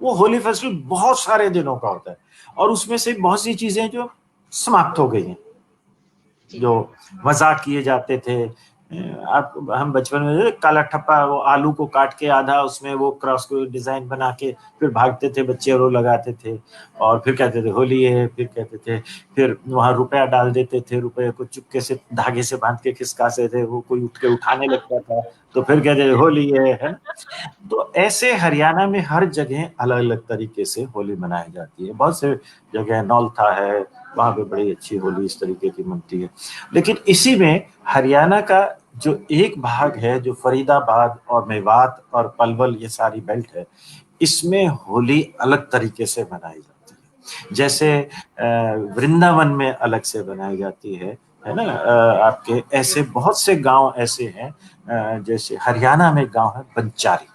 वो होली फेस्टिवल बहुत सारे दिनों का होता है, और उसमें से बहुत सी चीजें जो समाप्त हो गई हैं, जी जो मजाक किए जाते थे। आप हम बचपन में काला ठप्पा, वो आलू को काट के आधा उसमें वो क्रॉस को डिजाइन बना के फिर भागते थे बच्चे और वो लगाते थे, और फिर कहते थे होली है, फिर कहते थे, फिर वहां रुपया डाल देते थे, रुपये को चुपके से धागे से बांध के खिसकाते थे, वो कोई उठ के उठाने लगता था तो फिर कहते थे होली है ना। तो ऐसे हरियाणा में हर जगह अलग अलग तरीके से होली मनाई जाती है, बहुत से जगह नौलथा है, वहां पे बड़ी अच्छी होली इस तरीके की मनती है। लेकिन इसी में हरियाणा का जो एक भाग है, जो फरीदाबाद और मेवात और पलवल ये सारी बेल्ट है, इसमें होली अलग तरीके से मनाई जाती है। जैसे जी वृंदावन में अलग से बनाई जाती है ना। आपके ऐसे बहुत से गांव ऐसे हैं, जैसे हरियाणा में गांव है बंचारी,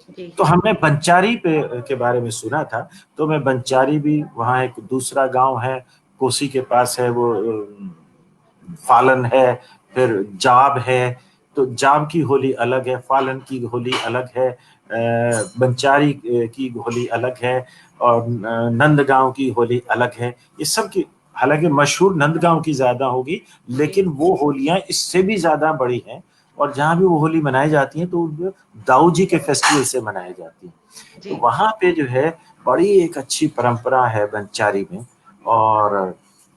जी तो हमने बंचारी पे के बारे में सुना था, तो मैं बंचारी भी, वहाँ एक दूसरा गांव है कोसी के पास है, वो फालन है, फिर जाब है, तो जाब की होली अलग है, फालन की होली अलग है, बंचारी की होली अलग है, और नंदगांव की होली अलग है। ये सब की हालांकि मशहूर नंदगांव की ज्यादा होगी, जी लेकिन वो होलियां इससे भी ज्यादा बड़ी हैं, और जहां भी वो होली मनाई जाती है तो दाऊ जी के फेस्टिवल से मनाई जाती है। तो जी वहां पे जो है बड़ी एक अच्छी परंपरा है बंचारी में, और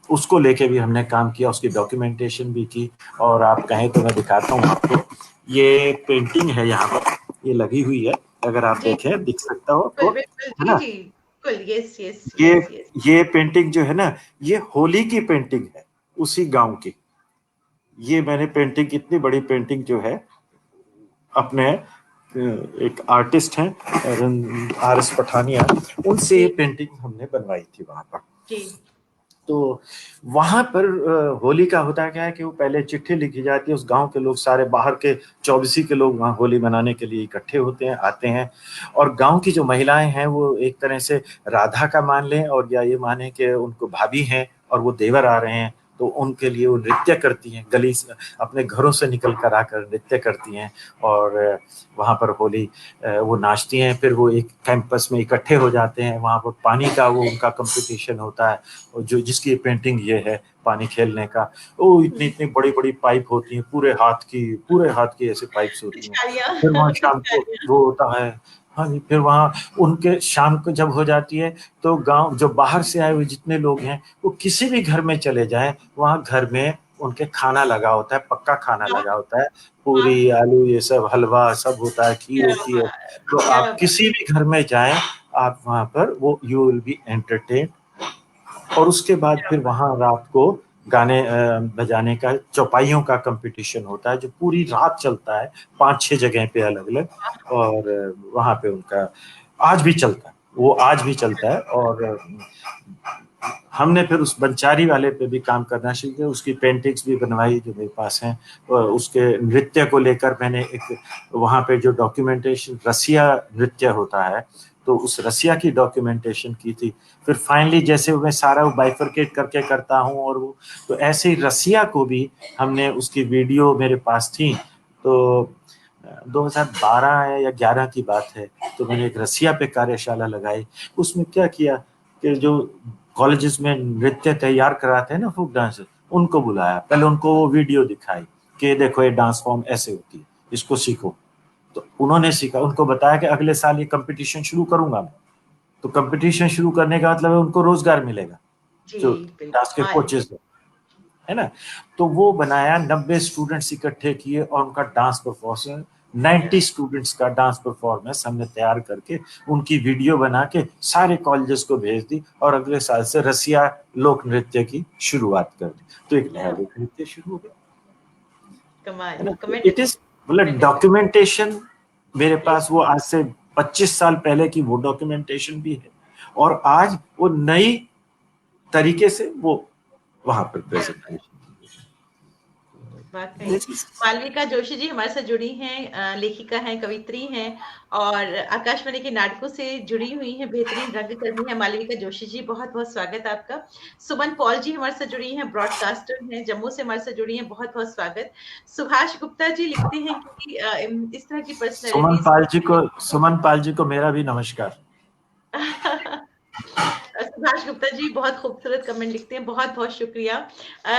उसको लेके भी हमने काम किया, उसकी डॉक्यूमेंटेशन भी की। और आप कहें तो मैं दिखाता हूँ आपको, ये पेंटिंग है यहाँ पर, ये लगी हुई है, अगर आप जी देखें दिख सकता हो बिल्कुल आपको, बिल्कुल है जी ना। जी बिल्कुल यस यस ये यस यस ये पेंटिंग जो है ना, ये होली की पेंटिंग है, उसी गांव की। ये मैंने पेंटिंग, इतनी बड़ी पेंटिंग जो है अपने एक आर्टिस्ट हैं आर एस पठानिया, उनसे ये जी पेंटिंग हमने बनवाई थी वहां पर। जी तो वहां पर होली का होता क्या है कि वो पहले चिट्ठी लिखी जाती है, उस गांव के लोग सारे बाहर के 24 के लोग वहां होली मनाने के लिए इकट्ठे होते हैं, आते हैं, और गांव की जो महिलाएं हैं वो एक तरह से राधा का मान लें, और या ये माने कि उनको भाभी हैं और वो देवर आ रहे हैं, तो उनके लिए वो नृत्य करती हैं, गली से अपने घरों से निकल कर आकर नृत्य करती हैं, और वहां पर होली वो नाचती हैं। फिर वो एक कैंपस में इकट्ठे हो जाते हैं, वहां पर पानी का वो उनका कंपटीशन होता है, और जो जिसकी पेंटिंग ये है पानी खेलने का, वो इतनी इतनी बड़ी बड़ी पाइप होती हैं, पूरे हाथ की ऐसे पाइप्स होती हैं। पिचकारियाँ फिर वहाँ शाम को पिचकारियाँ वो होता है, हाँ जी, फिर वहाँ उनके शाम को जब हो जाती है, तो गांव जो बाहर से आए हुए जितने लोग हैं, वो किसी भी घर में चले जाएं, वहाँ घर में उनके खाना लगा होता है, पक्का खाना वाह लगा होता है, वाह पूरी आलू ये सब हलवा सब होता है, खीर क्या होती है। बात तो क्या आप बात किसी भी घर में जाएं, आप वहां पर वो यू विल बी एंटरटेन। और उसके बाद क्या फिर बात वहां रात को गाने बजाने का, चौपाइयों का कंपटीशन होता है, जो पूरी रात चलता है, 5-6 जगह पे अलग अलग, और वहां पे उनका आज भी चलता है, वो आज भी चलता है। और हमने फिर उस बंचारी वाले पे भी काम करना शुरू किया, उसकी पेंटिंग्स भी बनवाई जो मेरे पास हैं, और उसके नृत्य को लेकर मैंने एक वहाँ पे जो डॉक्यूमेंटेशन रसिया नृत्य होता है, तो उस रसिया की डॉक्यूमेंटेशन की थी। फिर फाइनली जैसे मैं सारा बाइफरकेट करके करता हूँ, और वो तो ऐसे ही रसिया को भी हमने, उसकी वीडियो मेरे पास थी, तो 2012 है या 11 की बात है, तो मैंने एक रसिया पे कार्यशाला लगाई। उसमें क्या किया कि जो कॉलेजेस में नृत्य तैयार कराते हैं ना, फोक डांस, उनको बुलाया, पहले उनको वो वीडियो दिखाई कि देखो ये डांस फॉर्म ऐसे होती है, इसको सीखो। तो उन्होंने सीखा, उनको बताया कि अगले साल ये कंपटीशन शुरू करूंगा मैं। तो कंपटीशन शुरू करने का मतलब है उनको रोजगार मिलेगा, जी जो डांस के बिल्कुल हाँ कोचेस है ना। तो वो बनाया, 90 स्टूडेंट्स इकट्ठे किए, और उनका डांस परफॉर्मेंस, 90 स्टूडेंट्स का डांस परफॉर्मेंस हमने तैयार करके उनकी वीडियो बना के सारे कॉलेजेस को भेज दी, और अगले साल से रसिया लोक नृत्य की शुरुआत कर दी, तो एक नया लोक नृत्य शुरू हो गया। कमाल, है ना। कमेंट इट इज मतलब डॉक्यूमेंटेशन मेरे पास वो आज से 25 साल पहले की वो डॉक्यूमेंटेशन भी है, और आज वो नई तरीके से वो वहां पर प्रेजेंटेशन। वाकई मालविका जोशी जी हमारे साथ जुड़ी हैं, लेखिका हैं, कवित्री हैं और आकाशवाणी के नाटकों से जुड़ी हुई हैं, बेहतरीन रंगकर्मी है मालविका जोशी जी, बहुत बहुत स्वागत आपका। सुमन पॉल जी हमारे साथ जुड़ी हैं, ब्रॉडकास्टर हैं, जम्मू से हमारे साथ जुड़ी हैं, बहुत बहुत स्वागत। सुभाष गुप्ता जी लिखते हैं कि इस तरह की पर्सनैलिटीज सुमन पाल जी को मेरा भी नमस्कार। सुभाष गुप्ता जी बहुत खूबसूरत कमेंट लिखते हैं, बहुत बहुत शुक्रिया।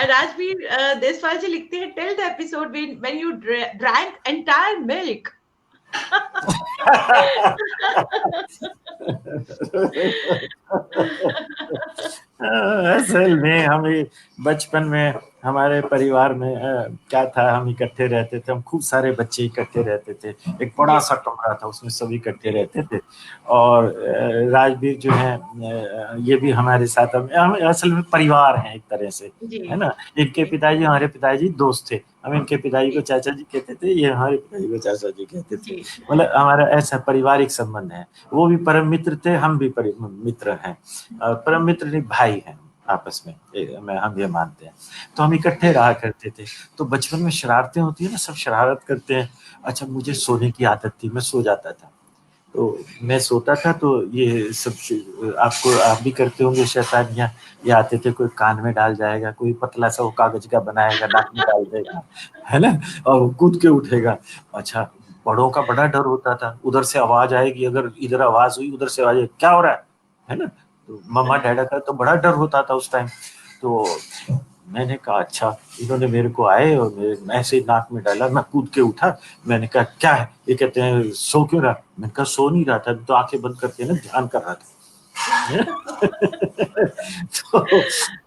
राजवीर देसवाल जी लिखते हैं, tell the episode when you drank entire milk. असल में हम बचपन में हमारे परिवार में क्या था, हम इकट्ठे रहते थे, हम खूब सारे बच्चे इकट्ठे रहते थे, एक बड़ा सा कमरा था, उसमें सभी इकट्ठे रहते थे। और राजवीर जो है ये भी हमारे साथ, हम असल में परिवार हैं एक तरह से, है ना। इनके पिताजी हमारे पिताजी दोस्त थे, हम इनके पिताजी को चाचा जी कहते थे, ये हमारे पिताजी को चाचा जी कहते थे। मतलब हमारा ऐसा पारिवारिक संबंध है। वो भी परम मित्र थे, हम भी परम मित्र हैं, परम मित्र नहीं भाई हैं आपस में, हम ये मानते हैं। तो हम इकट्ठे रहा करते थे। तो बचपन में शरारतें होती है ना, सब शरारत करते हैं। अच्छा, मुझे सोने की आदत थी, मैं सो जाता था। तो मैं सोता था तो ये सब आप भी करते होंगे शैतानियां, ये आते थे, कोई कान में डाल जाएगा, कोई पतला सा वो कागज का बनाएगा नाक में डाल देगा, है ना, और वो कूद के उठेगा। अच्छा, बड़ों का बड़ा डर होता था, उधर से आवाज आएगी, अगर इधर आवाज हुई उधर से आवाज आएगी, क्या हो रहा है ना। तो मम्मा डैडा का तो बड़ा डर होता था उस टाइम। तो मैंने कहा अच्छा, इन्होंने मेरे को आए और मेरे ऐसे ही नाक में डाला, मैं कूद के उठा। मैंने कहा क्या है, ये कहते हैं सो क्यों रहा। मैंने कहा सो नहीं रहा था, तो आंखें बंद करके ना ध्यान कर रहा था। तो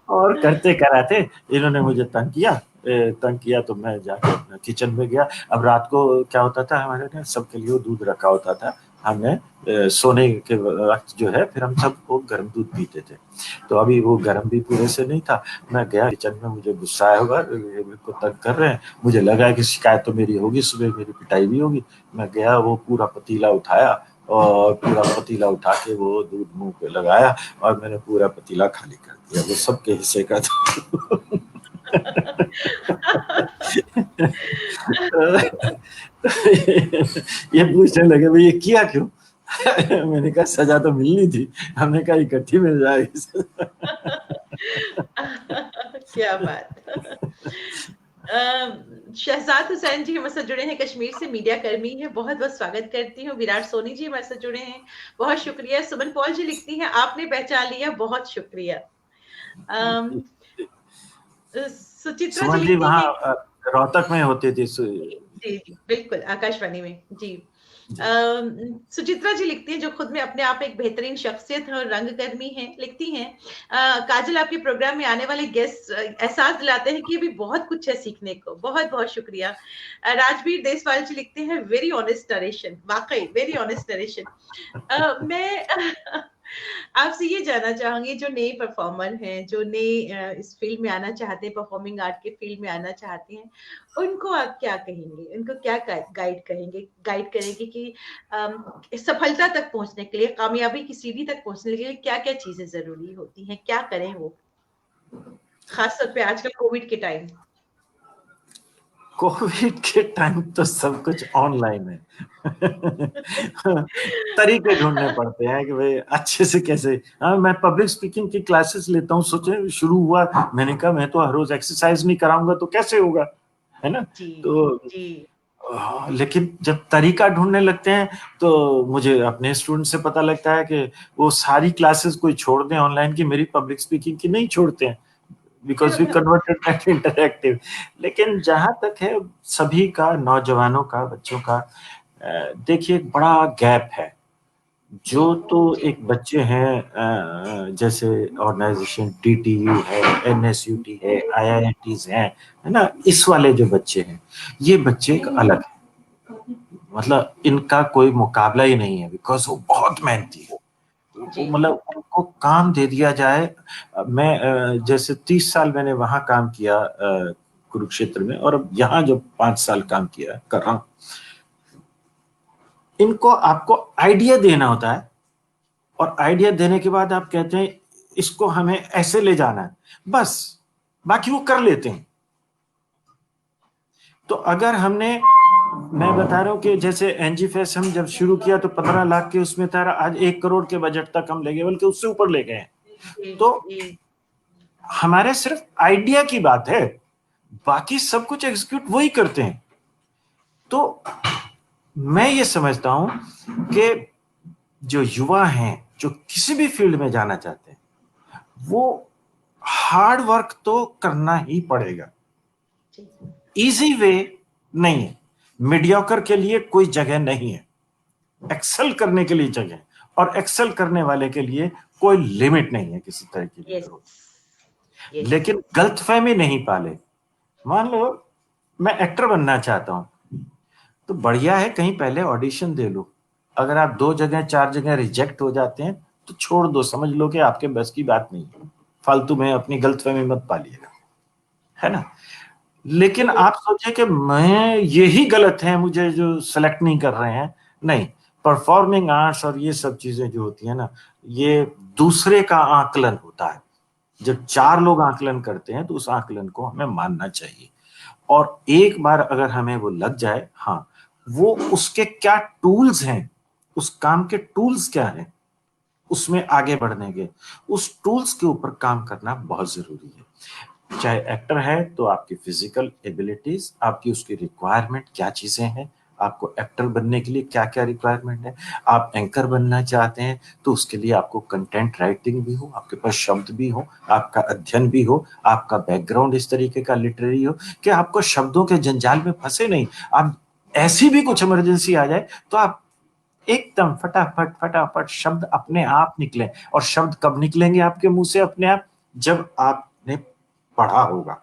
और करते कराते इन्होंने मुझे तंग किया तो मैं जाकर किचन में गया। अब रात को क्या होता था, हमारे ने सबके लिए दूध रखा होता था, हमने सोने के वक्त जो है फिर हम सब वो गर्म दूध पीते थे। तो अभी वो गर्म भी पूरे से नहीं था। मैं गया किचन में, मुझे गुस्सा आया होगा, मेरे को तंग कर रहे हैं, मुझे लगा कि शिकायत तो मेरी होगी, सुबह मेरी पिटाई भी होगी। मैं गया, वो पूरा पतीला उठाया और पूरा पतीला उठा के वो दूध मुंह पे लगाया और मैंने पूरा पतीला खाली कर दिया, वो सबके हिस्से का था। ये पूछने लगे भाई ये किया क्यों। मैंने कहा सजा तो मिलनी थी, हमने कहा इकट्ठी मिल जाएगी। क्या बात। शहजाद हुसैन जी हमारे साथ जुड़े हैं, कश्मीर से मीडिया कर्मी है, बहुत बहुत स्वागत करती हूँ। विराट सोनी जी हमारे साथ जुड़े हैं, बहुत शुक्रिया। सुमन पॉल जी लिखती हैं, आपने पहचान लिया, बहुत शुक्रिया। सुचित्रा जी सुमन जी लिखती वहाँ हैं, रोहतक में होती थी। जी जी बिल्कुल, आकाशवाणी में जी। सुचित्रा जी लिखती हैं, जो खुद में अपने आप एक बेहतरीन शख्सियत है और रंगकर्मी हैं, लिखती हैं काजल आपके प्रोग्राम में आने वाले गेस्ट एहसास दिलाते हैं कि ये भी बहुत कुछ है सीखने को, बहुत बहुत शुक्रिया। राजवीर देसवाल जी लिखते हैं, वेरी ऑनेस्ट नरेशन, वाकई वेरी ऑनेस्ट नरेशन। मैं आपसे ये जानना चाहूंगी, जो नए परफॉर्मर हैं, जो नए इस फील्ड में आना चाहते हैं, परफॉर्मिंग आर्ट के फील्ड में आना चाहते हैं, उनको आप क्या कहेंगे, उनको क्या गाइड करेंगे कि सफलता तक पहुंचने के लिए, कामयाबी की सीढ़ी तक पहुंचने के लिए क्या क्या चीजें जरूरी होती हैं, क्या करें वो, खासतौर पे आजकल कोविड के टाइम। कोविड के टाइम तो सब कुछ ऑनलाइन है। तरीके ढूंढने पड़ते हैं कि भाई अच्छे से कैसे। हाँ, मैं पब्लिक स्पीकिंग की क्लासेस लेता हूँ, सोचे शुरू हुआ, मैंने कहा मैं तो हर रोज एक्सरसाइज नहीं कराऊंगा तो कैसे होगा, है ना। जी तो जी लेकिन जब तरीका ढूंढने लगते हैं तो मुझे अपने स्टूडेंट से पता लगता है कि वो सारी क्लासेस कोई छोड़ दें ऑनलाइन की, मेरी पब्लिक स्पीकिंग की नहीं छोड़ते हैं, because we converted that interactive. लेकिन जहां तक है सभी का, नौजवानों का, बच्चों का, देखिए एक बड़ा गैप है। जी जो तो जी एक बच्चे हैं जैसे ऑर्गेनाइजेशन टीटीयू है, एनएसयूटी है, आईआईटीज है ना, इस वाले जो बच्चे हैं, ये बच्चे एक अलग है। मतलब इनका कोई मुकाबला ही नहीं है, बिकॉज वो बहुत मेहनती है। वो जी मतलब उनको काम दे दिया जाए। मैं जैसे 30 साल मैंने वहां काम किया कुरुक्षेत्र में, और अब यहाँ जो 5 साल काम किया कर रहा हूं, इनको आपको आइडिया देना होता है, और आइडिया देने के बाद आप कहते हैं इसको हमें ऐसे ले जाना है, बस बाकी वो कर लेते हैं। तो अगर हमने, मैं बता रहा हूं कि जैसे एनजी फेस्ट हम जब शुरू किया तो 15 लाख के उसमें था, आज 1 करोड़ के बजट तक हम ले गए, बल्कि उससे ऊपर ले गए हैं। तो हमारे सिर्फ आइडिया की बात है, बाकी सब कुछ एग्जीक्यूट वही करते हैं। तो मैं ये समझता हूं कि जो युवा हैं, जो किसी भी फील्ड में जाना चाहते हैं, वो हार्ड वर्क तो करना ही पड़ेगा। इजी वे नहीं है, मीडियोकर के लिए कोई जगह नहीं है, एक्सेल करने के लिए जगह है, और एक्सेल करने वाले के लिए कोई लिमिट नहीं है किसी तरह की। लेकिन गलतफहमी नहीं पाले। मान लो मैं एक्टर बनना चाहता हूं, तो बढ़िया है कहीं पहले ऑडिशन दे लो, अगर आप 2 जगह 4 जगह रिजेक्ट हो जाते हैं तो छोड़ दो, समझ लो कि आपके बस की बात नहीं है, फालतू में अपनी गलतफहमी मत पालिएगा, है ना। लेकिन आप सोचे कि मैं यही गलत है, मुझे जो सेलेक्ट नहीं कर रहे हैं, नहीं। परफॉर्मिंग आर्ट्स और ये सब चीजें जो होती है ना, ये दूसरे का आकलन होता है। जब 4 लोग आकलन करते हैं तो उस आकलन को हमें मानना चाहिए, और एक बार अगर हमें वो लग जाए, हाँ, वो उसके क्या टूल्स हैं, उस काम के टूल्स क्या हैं, उसमें आगे बढ़ने के, उस टूल्स के ऊपर काम करना बहुत जरूरी है। चाहे एक्टर है तो आपकी फिजिकल एबिलिटीज, आपकी उसकी रिक्वायरमेंट क्या चीजें हैं, आपको एक्टर बनने के लिए क्या क्या रिक्वायरमेंट है। आप एंकर बनना चाहते हैं तो उसके लिए आपको कंटेंट राइटिंग भी हो, आपके पास शब्द भी हो, आपका अध्ययन भी हो, आपका बैकग्राउंड इस तरीके का लिटरेरी हो कि आपको शब्दों के जंजाल में फंसे नहीं। आप ऐसी भी कुछ इमरजेंसी आ जाए तो आप एकदम फटाफट फटाफट शब्द अपने आप निकले। और शब्द कब निकलेंगे आपके मुंह से अपने आप? जब आपने पढ़ा होगा।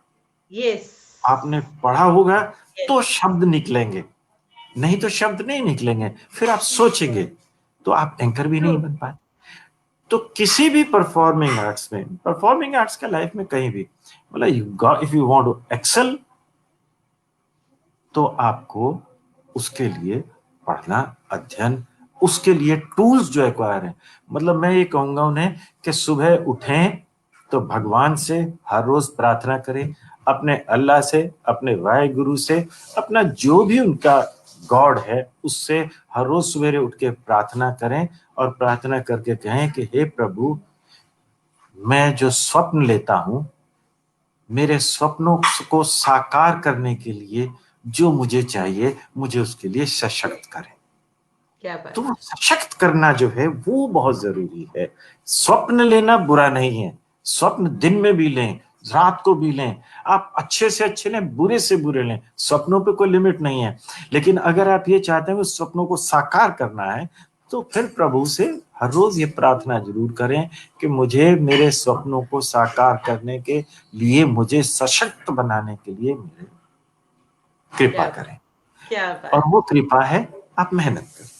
आपने पढ़ा होगा तो शब्द निकलेंगे, नहीं तो शब्द नहीं निकलेंगे। फिर आप सोचेंगे तो आप एंकर भी नहीं बन पाए। तो किसी भी परफॉर्मिंग आर्ट्स में, परफॉर्मिंग आर्ट्स का लाइफ में कहीं भी, मतलब if you want to excel, तो आपको उसके लिए पढ़ना, अध्ययन, उसके लिए टूल्स जो एक्वायर है। मतलब मैं ये कहूंगा उन्हें कि सुबह उठें तो भगवान से हर रोज प्रार्थना करें, अपने अल्लाह से, अपने वाहिगुरु से, अपना जो भी उनका गॉड है उससे हर रोज सवेरे उठ के प्रार्थना करें, और प्रार्थना करके कहें कि हे प्रभु, मैं जो स्वप्न लेता हूं, मेरे स्वप्नों को साकार करने के लिए जो मुझे चाहिए, मुझे उसके लिए सशक्त करें। क्या बात। तो सशक्त करना जो है वो बहुत जरूरी है। स्वप्न लेना बुरा नहीं है, स्वप्न दिन में भी लें, रात को भी लें, आप अच्छे से अच्छे लें, बुरे से बुरे लें, स्वप्नों पे कोई लिमिट नहीं है। लेकिन अगर आप ये चाहते हैं कि स्वप्नों को साकार करना है, तो फिर प्रभु से हर रोज ये प्रार्थना जरूर करें कि मुझे मेरे स्वप्नों को साकार करने के लिए, मुझे सशक्त बनाने के लिए मेरे कृपा करें। क्या और बात। वो कृपा है आप मेहनत करें।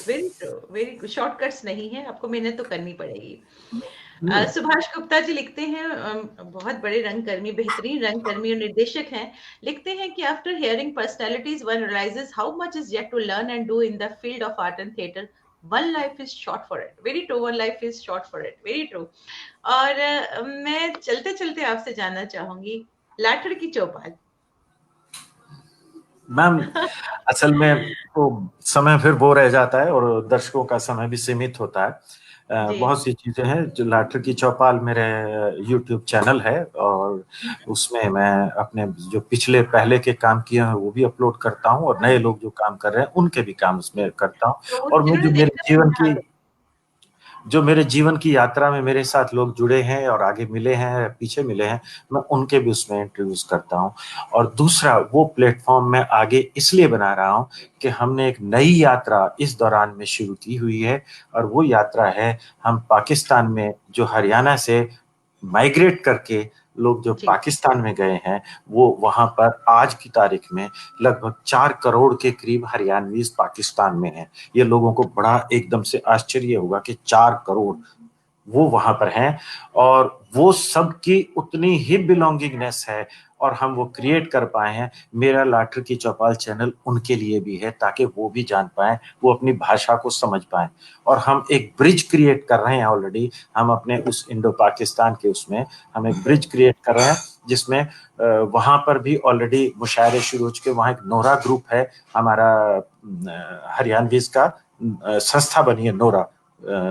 वेरी ट्रू, वेरी शॉर्टकट्स नहीं है, आपको मेहनत तो करनी पड़ेगी। सुभाष गुप्ता जी लिखते हैं, बहुत बड़े रंगकर्मी, बेहतरीन रंगकर्मी और निर्देशक हैं। लिखते हैं कि after hearing personalities one realizes how much is yet to learn and do in the field of art and theatre. One life is short for it. Very true, one life is short for it, very true. और मैं चलते चलते आपसे जानना चाहूंगी, लाठड़ की चौपाल। Ma'am, असल में तो समय फिर वो रह जाता है और दर्शकों का समय भी सीमित होता है। बहुत सी चीजें हैं। जो लाठड़ की चौपाल मेरे YouTube चैनल है, और उसमें मैं अपने जो पिछले पहले के काम किए हैं वो भी अपलोड करता हूँ, और नए लोग जो काम कर रहे हैं उनके भी काम उसमें करता हूँ। तो और जिन्होंने देखना जो मेरे जीवन की यात्रा में मेरे साथ लोग जुड़े हैं और आगे मिले हैं, पीछे मिले हैं, मैं उनके भी उसमें इंट्रोड्यूस करता हूं। और दूसरा, वो प्लेटफॉर्म मैं आगे इसलिए बना रहा हूं कि हमने एक नई यात्रा इस दौरान में शुरू की हुई है, और वो यात्रा है, हम पाकिस्तान में जो हरियाणा से माइग्रेट करके लोग जो पाकिस्तान में गए हैं, वो वहां पर आज की तारीख में लगभग 4 करोड़ के करीब हरियाणवी पाकिस्तान में हैं। ये लोगों को बड़ा एकदम से आश्चर्य होगा कि 4 करोड़, वो वहां पर हैं, और वो सबकी उतनी ही बिलोंगिंगनेस है, और हम वो क्रिएट कर पाए हैं। मेरा लाठर की चौपाल चैनल उनके लिए भी है, ताकि वो भी जान पाए, वो अपनी भाषा को समझ पाए। और हम एक ब्रिज क्रिएट कर रहे हैं ऑलरेडी, हम अपने उस इंडो पाकिस्तान के उसमें हम एक ब्रिज क्रिएट कर रहे हैं, जिसमें वहां पर भी ऑलरेडी मुशायरे शुरू हो चुके। वहां एक नोरा ग्रुप है हमारा, हरियाणवीज का संस्था बनी है नोरा।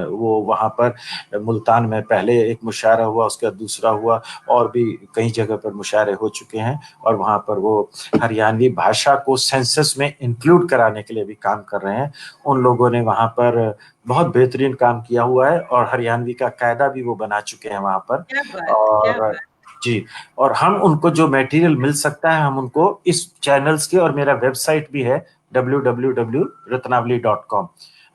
वो वहां पर मुल्तान में पहले एक मुशायरा हुआ, उसका दूसरा हुआ, और भी कई जगह पर मुशायरे हो चुके हैं। और वहां पर वो हरियाणवी भाषा को सेंसस में इंक्लूड कराने के लिए भी काम कर रहे हैं। उन लोगों ने वहां पर बहुत बेहतरीन काम किया हुआ है, और हरियाणवी का कायदा भी वो बना चुके हैं वहां पर। क्या बात, क्या और बात। जी, और हम उनको जो मटेरियल मिल सकता है, हम उनको इस चैनल्स के, और मेरा वेबसाइट भी है www.ratnavali.com,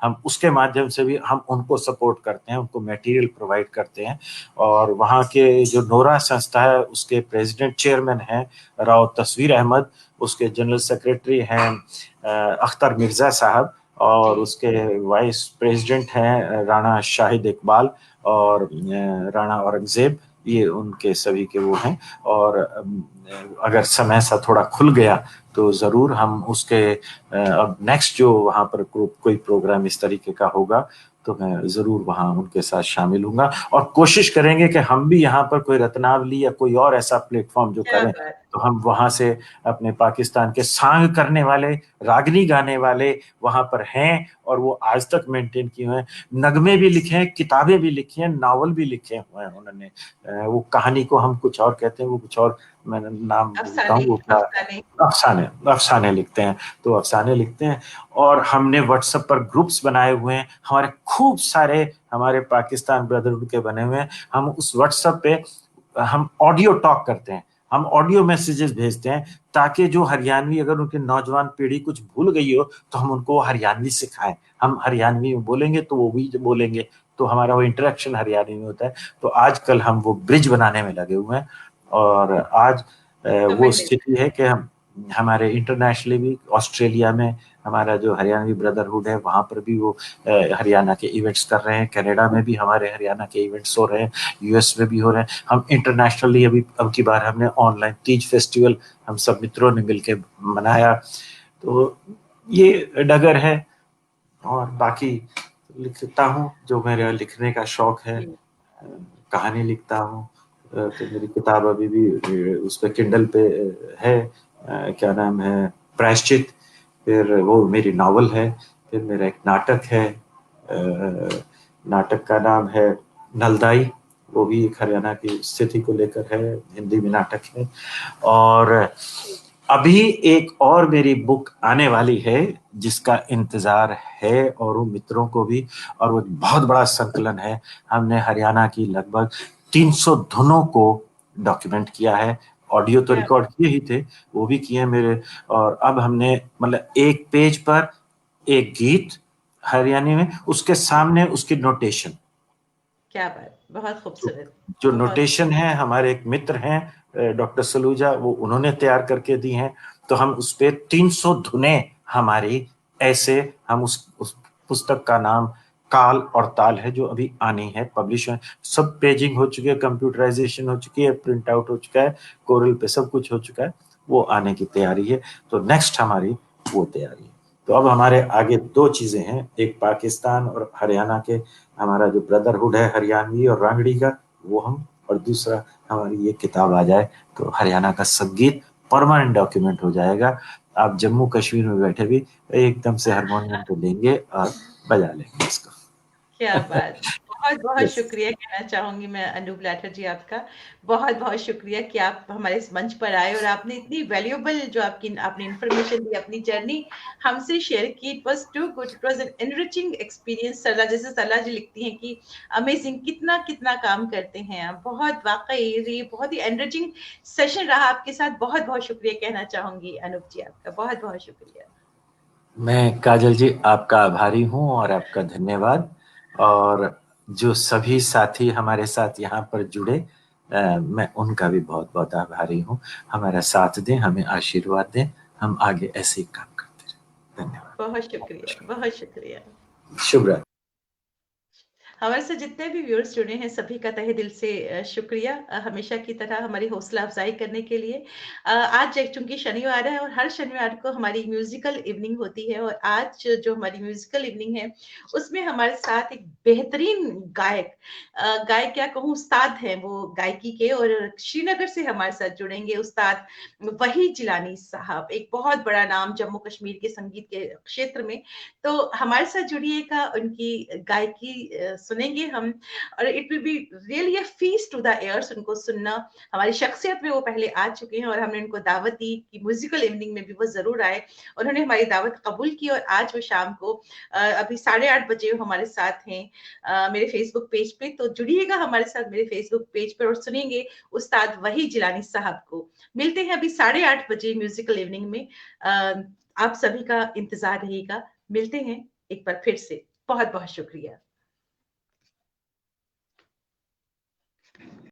हम उसके माध्यम से भी हम उनको सपोर्ट करते हैं, उनको मटेरियल प्रोवाइड करते हैं। और वहाँ के जो नोरा संस्था है, उसके प्रेसिडेंट चेयरमैन हैं राव तस्वीर अहमद, उसके जनरल सेक्रेटरी हैं अख्तर मिर्जा साहब, और उसके वाइस प्रेसिडेंट हैं राणा शाहिद इकबाल और राणा औरंगजेब। ये उनके सभी के वो हैं। और अगर समय सा थोड़ा खुल गया तो जरूर हम उसके अब नेक्स्ट जो वहां पर कोई प्रोग्राम इस तरीके का होगा, तो मैं जरूर वहां उनके साथ शामिल हूंगा, और कोशिश करेंगे कि हम भी यहाँ पर कोई रत्नावली या कोई और ऐसा प्लेटफॉर्म जो क्या करें, बात। तो हम वहां से अपने पाकिस्तान के सांग करने वाले, रागनी गाने वाले वहां पर हैं, और वो आज तक मेंटेन किए हुए हैं। नगमे भी लिखे हैं, किताबें भी लिखी हैं, नावल भी लिखे हुए हैं उन्होंने। वो कहानी को हम कुछ और कहते हैं, वो कुछ और, मैं नाम भूलता अफसाने, हूँ वो क्या। अफसाने। अफसाने, अफसाने लिखते हैं, तो अफसाने लिखते हैं। और हमने व्हाट्सएप पर ग्रुप्स बनाए हुए हैं, हमारे खूब सारे हमारे पाकिस्तान ब्रदरहुड के बने हुए हैं। हम उस व्हाट्सएप पे हम ऑडियो टॉक करते हैं, हम ऑडियो मैसेजेस भेजते हैं, ताकि जो हरियाणवी, अगर उनकी नौजवान पीढ़ी कुछ भूल गई हो, तो हम उनको हरियाणवी सिखाएं। हम हरियाणवी में बोलेंगे तो वो भी बोलेंगे, तो हमारा वो इंटरेक्शन हरियाणवी में होता है। तो आजकल हम वो ब्रिज बनाने में लगे हुए हैं। और आज वो समझ नहीं। स्थिति है कि हम हमारे इंटरनेशनली भी, ऑस्ट्रेलिया में हमारा जो हरियाणवी ब्रदरहुड है, वहां पर भी वो हरियाणा के इवेंट्स कर रहे हैं। कनाडा में भी हमारे हरियाणा के इवेंट्स हो रहे हैं, यूएस में भी हो रहे हैं। हम इंटरनेशनली अभी अब की बार हमने ऑनलाइन तीज फेस्टिवल हम सब मित्रों ने मिलकर मनाया। तो ये डगर है। और बाकी लिखता हूँ, जो मेरा लिखने का शौक है, जी। कहानी लिखता हूँ। तो मेरी किताब अभी भी उस पे किंडल पे है, क्या नाम है, प्रायश्चित। फिर वो मेरी नावल है। फिर मेरा एक नाटक है, नाटक का नाम है नलदाई, वो भी एक हरियाणा की स्थिति को लेकर है, हिंदी में नाटक है। और अभी एक और मेरी बुक आने वाली है, जिसका इंतजार है और उन मित्रों को भी, और वो बहुत बड़ा संकलन है। हमने हरियाणा की लगभग 300 धुनों को डॉक्यूमेंट किया है। ऑडियो तो क्या रिकॉर्ड किए ही थे, वो भी किए मेरे। और अब हमने मतलब एक पेज पर एक गीत हरियाणवी में, उसके सामने उसकी नोटेशन, क्या बात, बहुत जो खूबसूरत। जो बहुत नोटेशन है, हमारे एक मित्र हैं डॉक्टर सलूजा, वो उन्होंने तैयार करके दी हैं। तो हम उस पे 300 धुनें हमारी, ऐसे हम उस पुस्तक का नाम काल और ताल है, जो अभी आनी है, पब्लिश है। सब पेजिंग हो चुकी है, कंप्यूटराइजेशन हो चुकी है, प्रिंट आउट हो चुका है, कोरल पे सब कुछ हो चुका है, वो आने की तैयारी है। तो नेक्स्ट हमारी वो तैयारी है। तो अब हमारे आगे दो चीजें हैं, एक पाकिस्तान और हरियाणा के हमारा जो ब्रदरहुड है हरियाणवी और रांगड़ी का, वो हम, और दूसरा हमारी ये किताब आ जाए, तो हरियाणा का संगीत परमानेंट डॉक्यूमेंट हो जाएगा। आप जम्मू कश्मीर में बैठे भी एकदम से हारमोनियम पे लेंगे और बजा लेंगे इसको। क्या बात! बहुत-बहुत यस। शुक्रिया कहना चाहूँगी मैं अनूप लाठर जी आपका। बहुत-बहुत शुक्रिया कि आप हमारे इस मंच पर आए और आपने इतनी वैल्यूएबल जो आपने इन्फॉर्मेशन दी, अपनी जर्नी हमसे शेयर की। It was too good, it was an enriching experience. Sarla, जैसे सरला जी लिखती हैं कि अमेज़िंग, कितना-कितना काम करते हैं आप। बहुत वाक़ई ये बहुत ही एनरिचिंग सेशन रहा आपके साथ। बहुत-बहुत शुक्रिया कहना चाहूँगी अनूप जी आपका। बहुत-बहुत शुक्रिया। मैं काजल जी आपका आभारी हूँ, और आपका धन्यवाद। और जो सभी साथी हमारे साथ यहाँ पर जुड़े, मैं उनका भी बहुत बहुत आभारी हूँ। हमारा साथ दें, हमें आशीर्वाद दें, हम आगे ऐसे ही काम करते रहें। धन्यवाद। बहुत शुक्रिया, बहुत शुक्रिया। शुभ रात्रि। हमारे साथ जितने भी व्यूअर्स जुड़े हैं सभी का तहे दिल से शुक्रिया हमेशा की तरह हमारी हौसला अफजाई करने के लिए। आज चूँकि शनिवार है और हर शनिवार को हमारी म्यूज़िकल इवनिंग होती है और आज जो हमारी म्यूज़िकल इवनिंग है, उसमें हमारे साथ एक बेहतरीन गायक गायक क्या कहूँ उस्ताद हैं वो गायकी के और श्रीनगर से हमारे साथ जुड़ेंगे उस्ताद वहीद जिलानी साहब, एक बहुत बड़ा नाम जम्मू कश्मीर के संगीत के क्षेत्र में। तो हमारे साथ जुड़िएगा, उनकी गायकी सुनेंगे हम और it will be really a feast to the ears उनको सुनना। हमारी शख्सियत में वो पहले आ चुके हैं और हमने उनको दावत दी कि म्यूज़िकल इवनिंग में भी वो ज़रूर आए। उन्होंने हमारी दावत कबूल की और आज वो शाम को अभी 8:30 बजे वो हमारे साथ हैं मेरे फ़ेसबुक पेज पे। तो जुड़िएगा हमारे साथ मेरे फ़ेसबुक पेज पर और सुनेंगे उस्ताद वहीद जिलानी साहब को। मिलते हैं अभी 8:30 बजे म्यूज़िकल इवनिंग में। आप सभी का इंतज़ार रहेगा। मिलते हैं एक बार फिर से। बहुत-बहुत शुक्रिया।